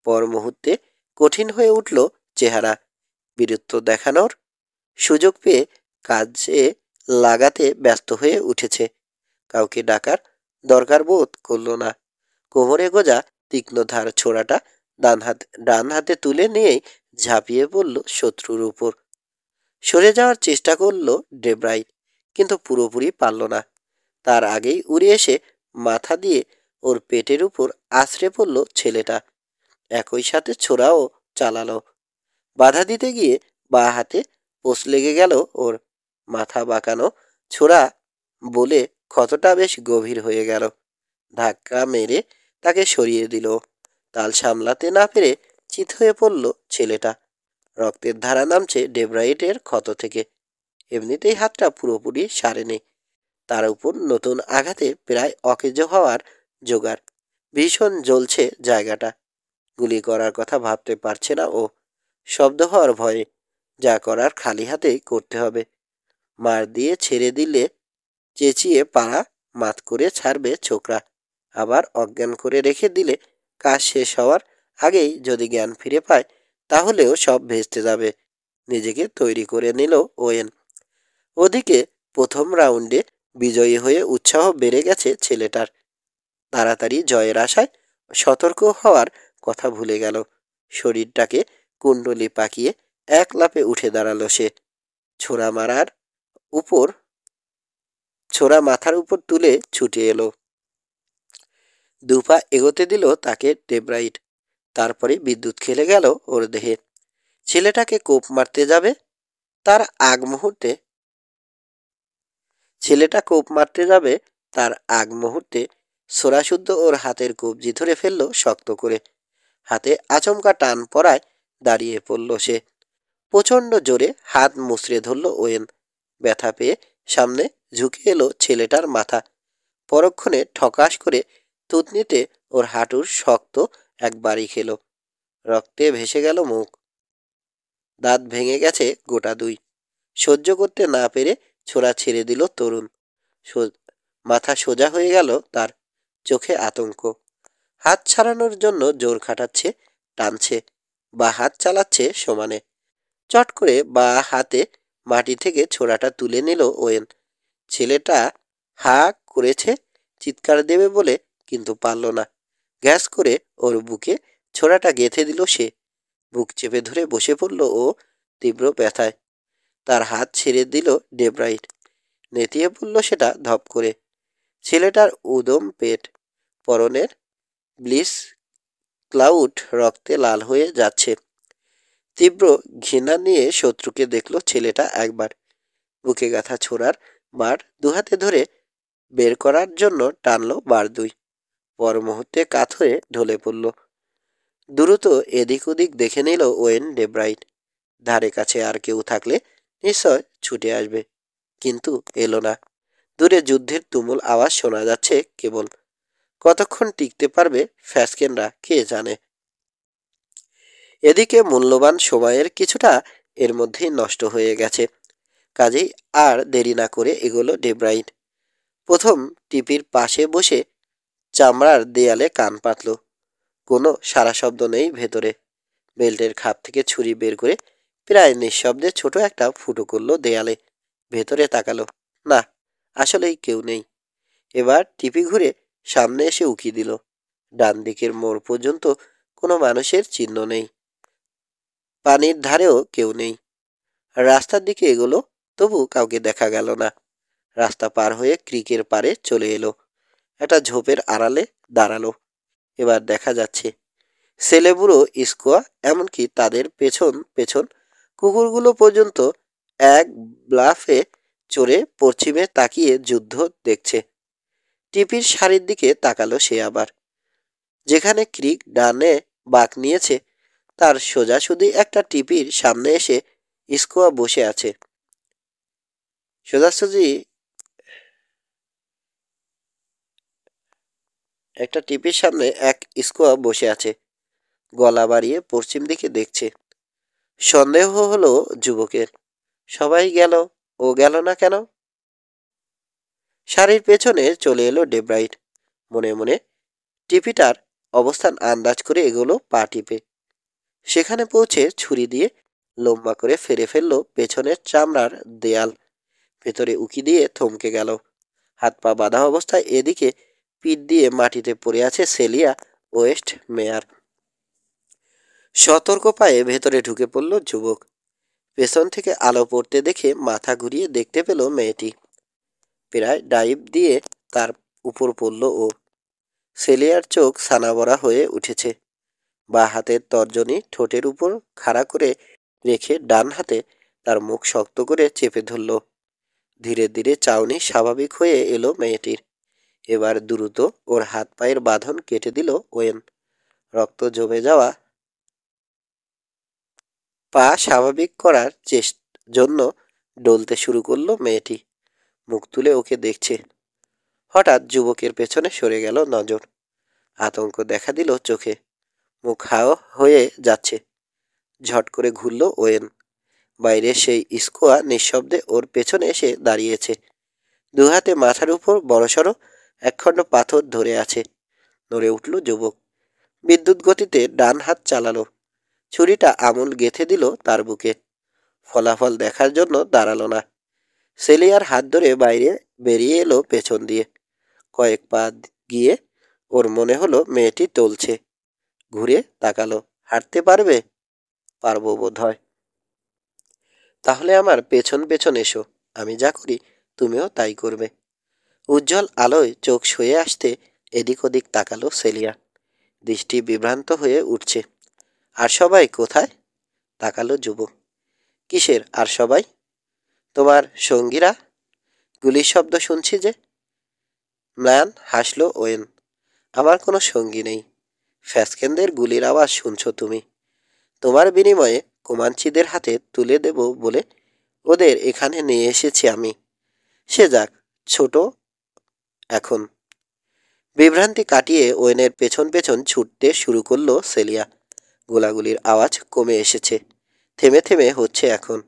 পর মুহূর্তে কঠিন হয়ে উঠল চেহারা। বীরত্ব দেখানোর সুযোগ পেয়ে কাজে লাগাতে ব্যস্ত হয়ে উঠেছে। কাউকে ডাকার দরকার বোধ করল না। কোমরে গোজা তীক্ষ্ণ ধার ছোড়াটা ডান হাতে তুলে নিয়েই ঝাঁপিয়ে পড়ল শত্রুর উপর। সরে যাওয়ার চেষ্টা করল ডেব্রাইট, কিন্তু পুরোপুরি পারল না। তার আগেই উড়ে এসে মাথা দিয়ে ওর পেটের উপর আছড়ে পড়ল ছেলেটা। একই সাথে ছোড়াও চালালো। বাধা দিতে গিয়ে বাঁ হাতে পোষ লেগে গেল ওর। মাথা বাঁকানো ছোড়া বলে ক্ষতটা বেশ গভীর হয়ে গেল। ধাক্কা মেরে তাকে সরিয়ে দিল। তাল সামলাতে না পেরে চিত হয়ে পড়ল ছেলেটা। রক্তের ধারা নামছে ডেব্রাইটের ক্ষত থেকে। এমনিতেই হাতটা পুরোপুরি সারেনি, তার উপর নতুন আঘাতে প্রায় অকেজো হওয়ার জোগাড়। ভীষণ জ্বলছে জায়গাটা। গুলি করার কথা ভাবতে পারছে না ও, শব্দ হওয়ার ভয়ে। যা করার খালি হাতেই করতে হবে। মার দিয়ে ছেড়ে দিলে চেঁচিয়ে পাড়া মাত করে ছাড়বে ছোকরা। আবার অজ্ঞান করে রেখে দিলে কাজ শেষ হওয়ার আগেই যদি জ্ঞান ফিরে পায় তাহলেও সব ভেস্তে যাবে। নিজেকে তৈরি করে নিল ওয়েন। ওদিকে প্রথম রাউন্ডে বিজয়ী হয়ে উৎসাহ বেড়ে গেছে ছেলেটার। তাড়াতাড়ি জয়ের আশায় সতর্ক হওয়ার কথা ভুলে গেল। শরীরটাকে কুণ্ডলি পাকিয়ে এক লাফে উঠে দাঁড়ালো সে। ছোড়া মাথার উপর তুলে ছুটে এলো। দুপা এগোতে দিল তাকে ডেব্রাইট। তারপরে বিদ্যুৎ খেলে গেল ওর দেহে। ছেলেটাকে কোপ মারতে যাবে তার আগ মুহূর্তে সোরাশুদ্ধ ওর হাতের কবজি ধরে ফেললো শক্ত করে। হাতে আচমকা টান পড়ায় দাঁড়িয়ে পড়ল সে। প্রচণ্ড জোরে হাত মুচড়ে ধরল ওয়েন। ব্যথা পেয়ে সামনে ঝুঁকে এলো ছেলেটার মাথা। পরক্ষণে ঠকাস করে থুতনিতে ওর হাঁটুর শক্ত এক বাড়ি খেল। রক্তে ভেসে গেল মুখ। দাঁত ভেঙে গেছে গোটা দুই। সহ্য করতে না পেরে ছোড়া ছেড়ে দিল তরুণ। মাথা সোজা হয়ে গেল তার। চোখে আতঙ্ক। হাত ছাড়ানোর জন্য জোর খাটাচ্ছে, টানছে, বা হাত চালাচ্ছে সমানে। চট করে বা হাতে মাটি থেকে ছোড়াটা তুলে নিল ওয়েন। ছেলেটা হা করেছে চিৎকার দেবে বলে, কিন্তু পারল না। গ্যাস করে ওর বুকে ছোড়াটা গেঁথে দিল সে। বুক চেপে ধরে বসে পড়ল ও তীব্র ব্যথায়। তার হাত ছেড়ে দিল ডেব্রাইট। নেতিয়ে পড়ল সেটা ধপ করে। ছেলেটার উদম পেট, পরনের ব্লিস ক্লাউড রক্তে লাল হয়ে যাচ্ছে। তীব্র ঘৃণা নিয়ে শত্রুকে দেখল ছেলেটা একবার। বুকে গাঁথা ছোড়ার বার দুহাতে ধরে বের করার জন্য টানল বার দুই। পর মুহূর্তে কাত হয়ে ঢলে পড়ল। দ্রুত এদিক ওদিক দেখে নিল ওয়েন ডেব্রাইট। ধারে কাছে আর কেউ থাকলে নিশ্চয় ছুটে আসবে, কিন্তু এলো না। দূরে যুদ্ধের তুমুল আওয়াজ শোনা যাচ্ছে কেবল। কতক্ষণ টিকতে পারবে ফ্যাসকেনরা কে জানে। এদিকে মূল্যবান সময়ের কিছুটা এর মধ্যেই নষ্ট হয়ে গেছে। কাজেই আর দেরি না করে এগোলো ডেব্রাইট। প্রথম টিপির পাশে বসে চামড়ার দেয়ালে কান পাতল। কোনো সারা শব্দ নেই ভেতরে। বেল্টের খাপ থেকে ছুরি বের করে প্রায় নিঃশব্দে ছোট একটা ফুটো করলো দেয়ালে। ভেতরে তাকালো। না, আসলেই কেউ নেই। এবার টিপি ঘুরে সামনে এসে উকি দিল। ডান দিকের মোড় পর্যন্ত কোনো মানুষের চিহ্ন নেই। পানির ধারেও কেউ নেই। রাস্তার দিকে এগোলো, তবু কাউকে দেখা গেল না। রাস্তা পার হয়ে ক্রিকের পাড়ে চলে এলো। একটা ঝোপের আড়ালে দাঁড়ালো। এবার দেখা যাচ্ছে ছেলেবুড়ো স্কোয়া, এমনকি তাদের পেছন পেছন কুকুরগুলো পর্যন্ত এক ব্লাফে চড়ে পশ্চিমে তাকিয়ে যুদ্ধ দেখছে। টিপির শাড়ির দিকে তাকালো সে আবার। যেখানে ক্রিক ডানে বাঁক নিয়েছে, তার সোজাসুজি একটা টিপির সামনে এসে স্কোয়া বসে আছে। সোজাসুজি একটা টিপির সামনে এক স্কোয়া বসে আছে, গলা বাড়িয়ে পশ্চিম দিকে দেখছে। সন্দেহ হলো যুবকের। সবাই গেল, ও গেল না কেন? শাড়ির পেছনে চলে এলো ডেব্রাইট। মনে মনে টিপিটার অবস্থান আন্দাজ করে এগোলো পা টিপে। সেখানে পৌঁছে ছুরি দিয়ে লম্বা করে ফেরে ফেললো পেছনের চামড়ার দেয়াল। ভেতরে উকি দিয়ে থমকে গেল। হাত পা বাঁধা অবস্থায় এদিকে পিঠ দিয়ে মাটিতে পড়ে আছে সেলিয়া ওয়েস্ট মেয়ার। সতর্ক পায়ে ভেতরে ঢুকে পড়ল যুবক। পেছন থেকে আলো পড়তে দেখে মাথা ঘুরিয়ে দেখতে পেল মেয়েটি। প্রায় ডাইভ দিয়ে তার উপর পড়ল ও। সেলিয়ার চোখ ছানাবড়া হয়ে উঠেছে। বা হাতের তর্জনী ঠোঁটের উপর খাড়া করে রেখে ডান হাতে তার মুখ শক্ত করে চেপে ধরল। ধীরে ধীরে চাউনি স্বাভাবিক হয়ে এলো মেয়েটির। এবার দ্রুত ওর হাত পায়ের বাঁধন কেটে দিল ওয়েন। রক্ত জমে যাওয়া পা স্বাভাবিক করার জন্য ডলতে শুরু করলো মেয়েটি। মুখ তুলে ওকে দেখছে। হঠাৎ যুবকের পেছনে সরে গেল নজর। আতঙ্ক দেখা দিল চোখে। মুখ হাও হয়ে যাচ্ছে। ঝট করে ঘুরল ওয়েন। বাইরে সেই স্কোয়া নিঃশব্দে ওর পেছনে এসে দাঁড়িয়েছে। দুহাতে মাথার উপর বড়সড় একখণ্ড পাথর ধরে আছে। নড়ে উঠল যুবক। বিদ্যুৎ গতিতে ডান হাত চালালো। ছুরিটা আমূল গেঁথে দিল তার বুকে। ফলাফল দেখার জন্য দাঁড়ালো না। সেলিয়ার হাত ধরে বাইরে বেরিয়ে এলো পেছন দিয়ে। কয়েক পা গিয়ে ওর মনে হলো মেয়েটি টলছে। ঘুরে তাকালো। হাঁটতে পারবে? পারবো বোধ হয়। তাহলে আমার পেছন পেছন এসো। আমি যা করি তুমিও তাই করবে। উজ্জ্বল আলোয় চোখ সয়ে আসতে এদিক ওদিক তাকালো সেলিয়া। দৃষ্টি বিভ্রান্ত হয়ে উঠছে। আর সবাই কোথায়? তাকালো যুবক। কিসের আর সবাই? তোমার সঙ্গীরা? গুলির শব্দ শুনছি যে। ম্লান হাসল ওয়েন। আমার কোনো সঙ্গী নেই। ফ্যাসকেনদের গুলির আওয়াজ শুনছো তুমি। তোমার বিনিময়ে কোমাঞ্চিদের হাতে তুলে দেব বলে ওদের এখানে নিয়ে এসেছি আমি। সে যাক, ছোট এখন। বিভ্রান্তি কাটিয়ে ওয়েনের পেছন পেছন ছুটতে শুরু করলো সেলিয়া। গোলাগুলির আওয়াজ কমে এসেছে। থেমে থেমে হচ্ছে এখন।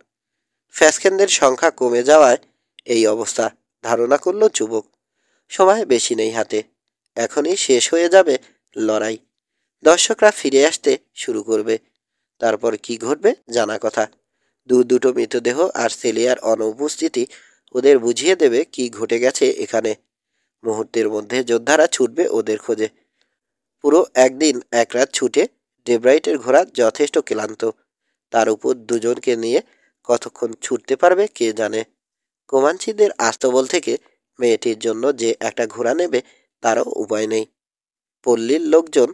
ফ্যাসকেনদের সংখ্যা কমে যাওয়ায় এই অবস্থা ধারণা করল যুবক। সময় বেশি নেই হাতে। এখনই শেষ হয়ে যাবে লড়াই। দর্শকরা ফিরে আসতে শুরু করবে। তারপর কি ঘটবে জানা কথা। দুটো মৃতদেহ আর সেলিয়ার অনুপস্থিতি ওদের বুঝিয়ে দেবে কি ঘটে গেছে এখানে। মুহূর্তের মধ্যে যোদ্ধারা ছুটবে ওদের খোঁজে। পুরো একদিন এক রাত ছুটে ডেব্রাইটের ঘোড়া যথেষ্ট ক্লান্ত। তার উপর দুজনকে নিয়ে কতক্ষণ ছুটতে পারবে কে জানে। কোমাঞ্চিদের আস্তাবল থেকে মেয়েটির জন্য যে একটা ঘোড়া নেবে তারও উপায় নেই। পল্লীর লোকজন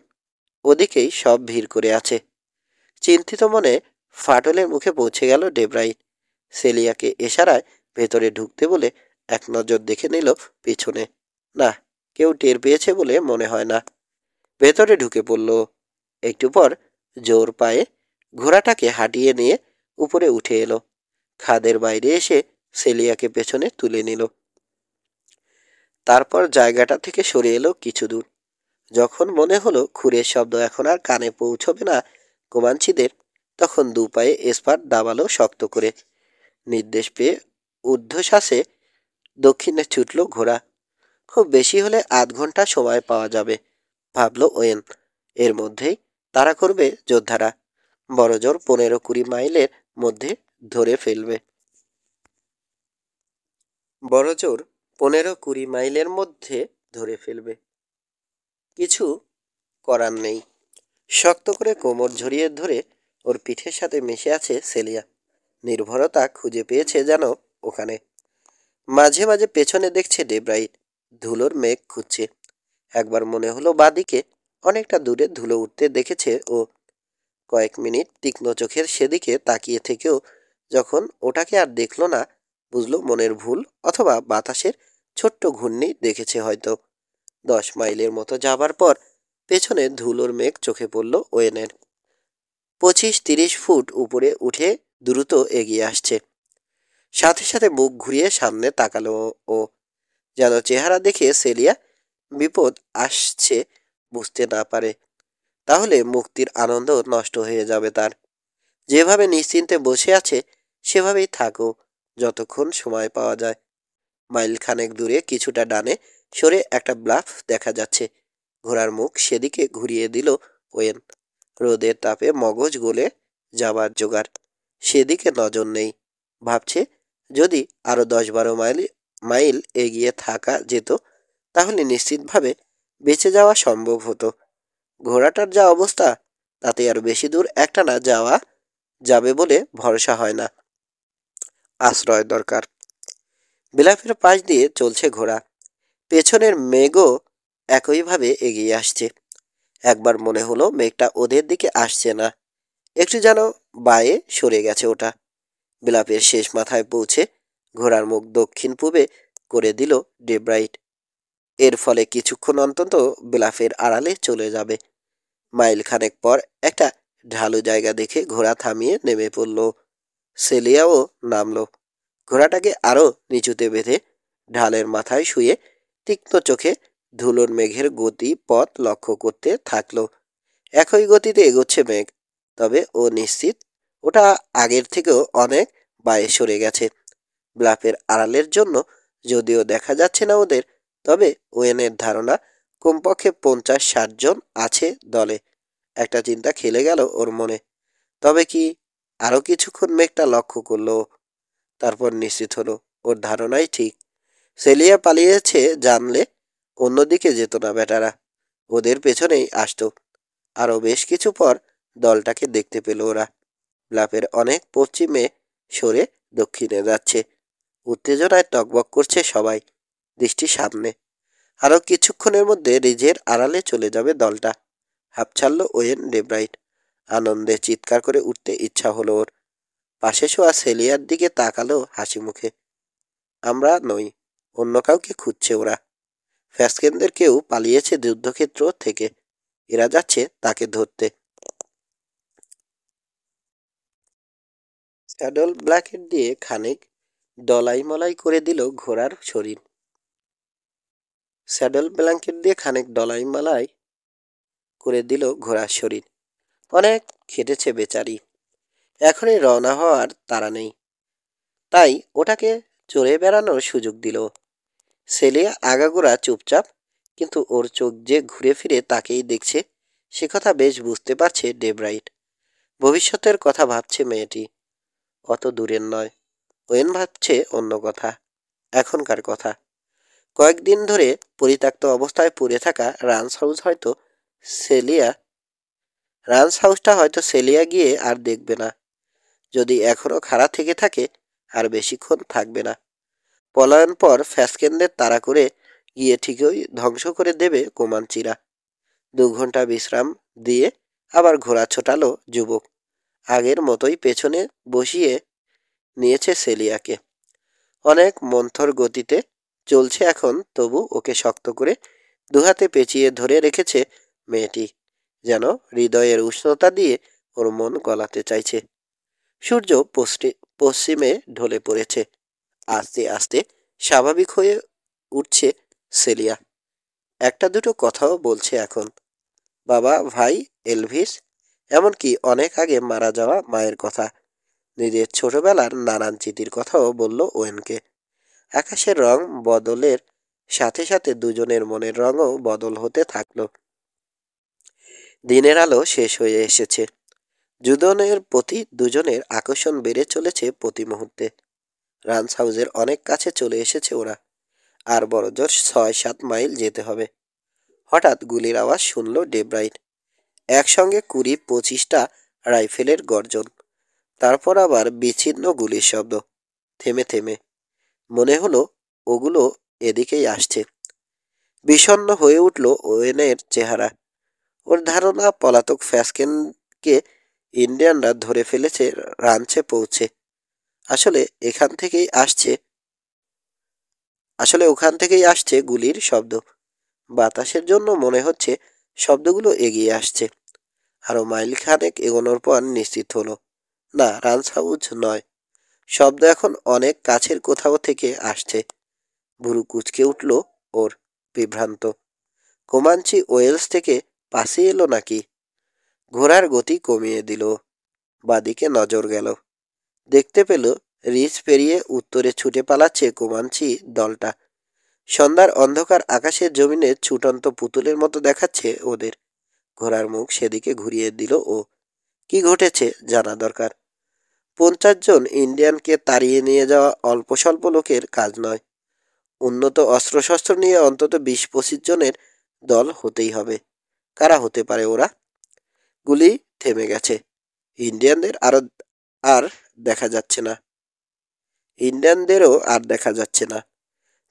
ওদিকেই সব ভিড় করে আছে। চিন্তিত মনে ফাটলের মুখে পৌঁছে গেল ডেব্রাইট। সেলিয়াকে এশারায় ভেতরে ঢুকতে বলে এক নজর দেখে নিল পিছনে। না, কেউ টের পেয়েছে বলে মনে হয় না। ভেতরে ঢুকে পড়ল। একটু পর জোর পায়ে ঘোড়াটাকে হাঁটিয়ে নিয়ে উপরে উঠে এলো। খাদের বাইরে এসে সেলিয়াকে পেছনে তুলে নিল। তারপর জায়গাটা থেকে সরে এলো কিছু দূর। যখন মনে হলো খুরের শব্দ এখন আর কানে পৌঁছবে না কোমাঞ্চিদের, তখন দু পায়ে এসপার দাবালো শক্ত করে। নির্দেশ পেয়ে ঊর্ধ্বশ্বাসে দক্ষিণে ছুটল ঘোড়া। খুব বেশি হলে আধ ঘন্টা সময় পাওয়া যাবে, ভাবল ওয়েন। এর মধ্যেই তাড়া করবে যোদ্ধারা। বড়জোর 15-20 মাইলের মধ্যে ধরে ফেলবে। বড়জোর 15-20 মাইলের মধ্যে ধরে ফেলবে। কিছু করার নেই। শক্ত করে কোমর ঝরিয়ে ধরে ওর পিঠের সাথে মিশে আছে সেলিয়া। নির্ভরতা খুঁজে পেয়েছে যেন ওখানে। মাঝে মাঝে পেছনে দেখছে ডেব্রাইট। ধুলোর মেঘ খুঁজছে। একবার মনে হলো বাদিকে অনেকটা দূরে ধুলো উঠতে দেখেছে ও। কয়েক মিনিট তীক্ষ্ণ চোখের সেদিকে তাকিয়ে থেকেও যখন ওটাকে আর দেখল না, বুঝলো মনের ভুল অথবা বাতাসের ছোট্ট ঘূর্ণি দেখেছে হয়তো। 10 মাইলের মতো যাবার পর পেছনে ধুলোর মেঘ চোখে পড়ল ওয়েনের। 25-30 ফুট উপরে উঠে দ্রুত এগিয়ে আসছে। সাথে সাথে মুখ ঘুরিয়ে সামনে তাকালো ও, যেন চেহারা দেখে সেলিয়া বিপদ আসছে বুঝতে না পারে। তাহলে মুক্তির আনন্দ নষ্ট হয়ে যাবে তার। যেভাবে নিশ্চিন্তে বসে আছে সেভাবেই থাকো যতক্ষণ সময় পাওয়া যায়। মাইল খানেক দূরে কিছুটা ডানে সরে একটা ব্লাফ দেখা যাচ্ছে। ঘোড়ার মুখ সেদিকে ঘুরিয়ে দিল ওয়েন। রোদের তাপে মগজ গলে যাবার জোগাড়। সেদিকে নজর নেই। ভাবছে যদি আরো 10-12 মাইল এগিয়ে থাকা যেত তাহলে নিশ্চিতভাবে বেঁচে যাওয়া সম্ভব হতো। ঘোড়াটার যা অবস্থা তাতে আর বেশি দূর একটানা যাওয়া যাবে বলে ভরসা হয় না। আশ্রয় দরকার। বিলাপের পাশ দিয়ে চলছে ঘোড়া। পেছনের মেঘও একইভাবে এগিয়ে আসছে। একবার মনে হলো মেঘটা ওদের দিকে আসছে না, একটু যেন বায়ে সরে গেছে ওটা। বিলাপের শেষ মাথায় পৌঁছে ঘোড়ার মুখ দক্ষিণ পূবে করে দিল ডেব্রাইট। এর ফলে কিছুক্ষণ অন্তত বিলাপের আড়ালে চলে যাবে। মাইল খানেক পর একটা ঢালু জায়গা দেখে ঘোড়া থামিয়ে নেমে পড়ল। সেলিয়াও নামলো। ঘোড়াটাকে আরো নিচুতে বেঁধে ঢালের মাথায় শুয়ে তীক্ষ্ণ চোখে ধুলোর মেঘের গতি পথ লক্ষ্য করতে থাকলো। একই গতিতে এগোচ্ছে মেঘ, তবে ও নিশ্চিত ওটা আগের থেকেও অনেক বায়ে সরে গেছে। ব্লাফের আড়ালের জন্য যদিও দেখা যাচ্ছে না ওদের, তবে ওয়েনের ধারণা কমপক্ষে 50-60 জন আছে দলে। একটা চিন্তা খেলে গেল ওর মনে। তবে কি আরো কিছুক্ষণ মেঘটা লক্ষ্য করলো। তারপর নিশ্চিত হলো ওর ধারণাই ঠিক। সেলিয়া পালিয়েছে জানলে অন্যদিকে যেত না বেটারা, ওদের পেছনেই আসতো। আরো বেশ কিছু পর দলটাকে দেখতে পেল ওরা। ব্লাফের অনেক পশ্চিমে সরে দক্ষিণে যাচ্ছে। উত্তেজনায় টকবক করছে সবাই। দৃষ্টি সামনে। আরো কিছুক্ষণের মধ্যে রিজের আড়ালে চলে যাবে দলটা। হাঁপ ছাড়ল ওয়েন ডেব্রাইট। আনন্দে চিৎকার করে উঠতে ইচ্ছা হলো ওর। পাশে শোয়া সেলিয়ার দিকে তাকালো হাসি মুখে। আমরা নই, অন্য কাউকে খুঁজছে ওরা। ফ্যাসকেনদের কেউ পালিয়েছে যুদ্ধক্ষেত্র থেকে। এরা যাচ্ছে তাকে ধরতে। স্যাডল ব্ল্যাকেট দিয়ে খানিক ডলাই মলাই করে দিল ঘোড়ার শরীর। স্যাডল ব্ল্যাঙ্কেট দিয়ে খানিক ডলাই মালাই করে দিল ঘোড়ার শরীর। অনেক খেটেছে বেচারি। এখনই রওনা হওয়ার তাড়া নেই, তাই ওটাকে চড়ে বেড়ানোর সুযোগ দিল। সেলিয়া আগাগোড়া চুপচাপ কিন্তু ওর চোখ যে ঘুরে ফিরে তাকেই দেখছে সে কথা বেশ বুঝতে পারছে ডেব্রাইট। ভবিষ্যতের কথা ভাবছে মেয়েটি, অত দূরের নয়। ওয়েন ভাবছে অন্য কথা, এখনকার কথা। কয়েকদিন ধরে পরিত্যক্ত অবস্থায় পড়ে থাকা সেলিয়া রান্স হাউসটা হয়তো সেলিয়া গিয়ে আর দেখবে না। যদি এখনো খাড়া থেকে থাকে আর বেশিক্ষণ থাকবে না। পলায়ন পর ফ্যাসকেনদের তাড়া করে গিয়ে ঠিকই ধ্বংস করে দেবে কোমাঞ্চিরা। 2 ঘন্টা বিশ্রাম দিয়ে আবার ঘোড়া ছোটালো যুবক। আগের মতোই পেছনে বসিয়ে নিয়েছে সেলিয়াকে। অনেক মন্থর গতিতে চলছে এখন, তবু ওকে শক্ত করে দুহাতে পেঁচিয়ে ধরে রেখেছে মেয়েটি, যেন হৃদয়ের উষ্ণতা দিয়ে ওর মন গলাতে চাইছে। সূর্য পশ্চিমে ঢলে পড়েছে। আস্তে আস্তে স্বাভাবিক হয়ে উঠছে সেলিয়া। একটা দুটো কথাও বলছে এখন। বাবা, ভাই, এলভিস, এমনকি অনেক আগে মারা যাওয়া মায়ের কথা, নিজের ছোটবেলার নানান স্মৃতির কথাও বলল ওয়েনকে। আকাশের রং বদলের সাথে সাথে দুজনের মনের রঙও বদল হতে থাকলো। দিনের আলো শেষ হয়ে এসেছে। দুজনের প্রতি দুজনের আকর্ষণ বেড়ে চলেছে প্রতি মুহূর্তে। রান্স হাউসের অনেক কাছে চলে এসেছে ওরা। আর বড়জোর 6-7 মাইল যেতে হবে। হঠাৎ গুলির আওয়াজ শুনল ডেব্রাইট। একসঙ্গে 20-25টা রাইফেলের গর্জন। তারপর আবার বিচ্ছিন্ন গুলির শব্দ, থেমে থেমে। মনে হলো ওগুলো এদিকেই আসছে। বিষণ্ণ হয়ে উঠল ওয়েনের চেহারা। ওর ধারণা পলাতক ফ্যাসকেনকে ইন্ডিয়ানরা ধরে ফেলেছে রাঞ্চে পৌঁছে। আসলে এখান থেকেই আসছে আসলে ওখান থেকেই আসছে গুলির শব্দ। বাতাসের জন্য মনে হচ্ছে শব্দগুলো এগিয়ে আসছে। আরো মাইল খানেক এগোনোর পর নিশ্চিত হলো, না, রান্স হাউস নয়। শব্দ এখন অনেক কাছের কোথাও থেকে আসছে। ভুরু কুঁচকে উঠল ওর, বিভ্রান্ত। কোমাঞ্চি ওয়েলস থেকে পাশে এলো নাকি? ঘোড়ার গতি কমিয়ে দিল। বাদিকে নজর গেল। দেখতে পেল রিজ পেরিয়ে উত্তরে ছুটে পালাচ্ছে কোমাঞ্চি দলটা। সন্ধ্যার অন্ধকার আকাশের জমিনে ছুটন্ত পুতুলের মতো দেখাচ্ছে ওদের। ঘোড়ার মুখ সেদিকে ঘুরিয়ে দিল ও। কি ঘটেছে জানা দরকার। 50 জন ইন্ডিয়ানকে তাড়িয়ে নিয়ে যাওয়া অল্প স্বল্প লোকের কাজ নয়। উন্নত অস্ত্রশস্ত্র নিয়ে অন্তত 20-25 জনের দল হতেই হবে। কারা হতে পারে ওরা? গুলি থেমে গেছে। ইন্ডিয়ানদের আর দেখা যাচ্ছে না। ইন্ডিয়ানদেরও আর দেখা যাচ্ছে না।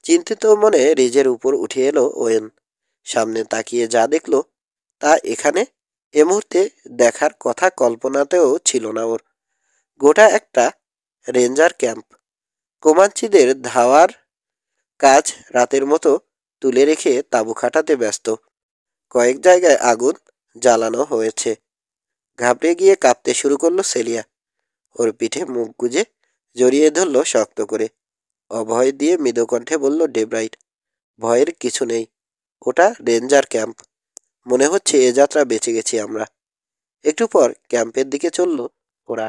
চিন্তিত মনে রিজের উপর উঠে এলো ওয়েন। সামনে তাকিয়ে যা দেখলো তা এখানে এ মুহূর্তে দেখার কথা কল্পনাতেও ছিল না ওর। গোটা একটা রেঞ্জার ক্যাম্প। কোমাঞ্চিদের ধাওয়ার কাজ রাতের মতো তুলে রেখে তাঁবু খাটাতে ব্যস্ত। কয়েক জায়গায় আগুন জ্বালানো হয়েছে। ঘাবড়ে গিয়ে কাঁপতে শুরু করলো সেলিয়া। ওর পিঠে মুখ গুজে জড়িয়ে ধরল শক্ত করে। অভয় দিয়ে মৃদু কণ্ঠে বলল ডেব্রাইট, ভয়ের কিছু নেই। ওটা রেঞ্জার ক্যাম্প। মনে হচ্ছে এ যাত্রা বেঁচে গেছি আমরা। একটু পর ক্যাম্পের দিকে চলল ওরা।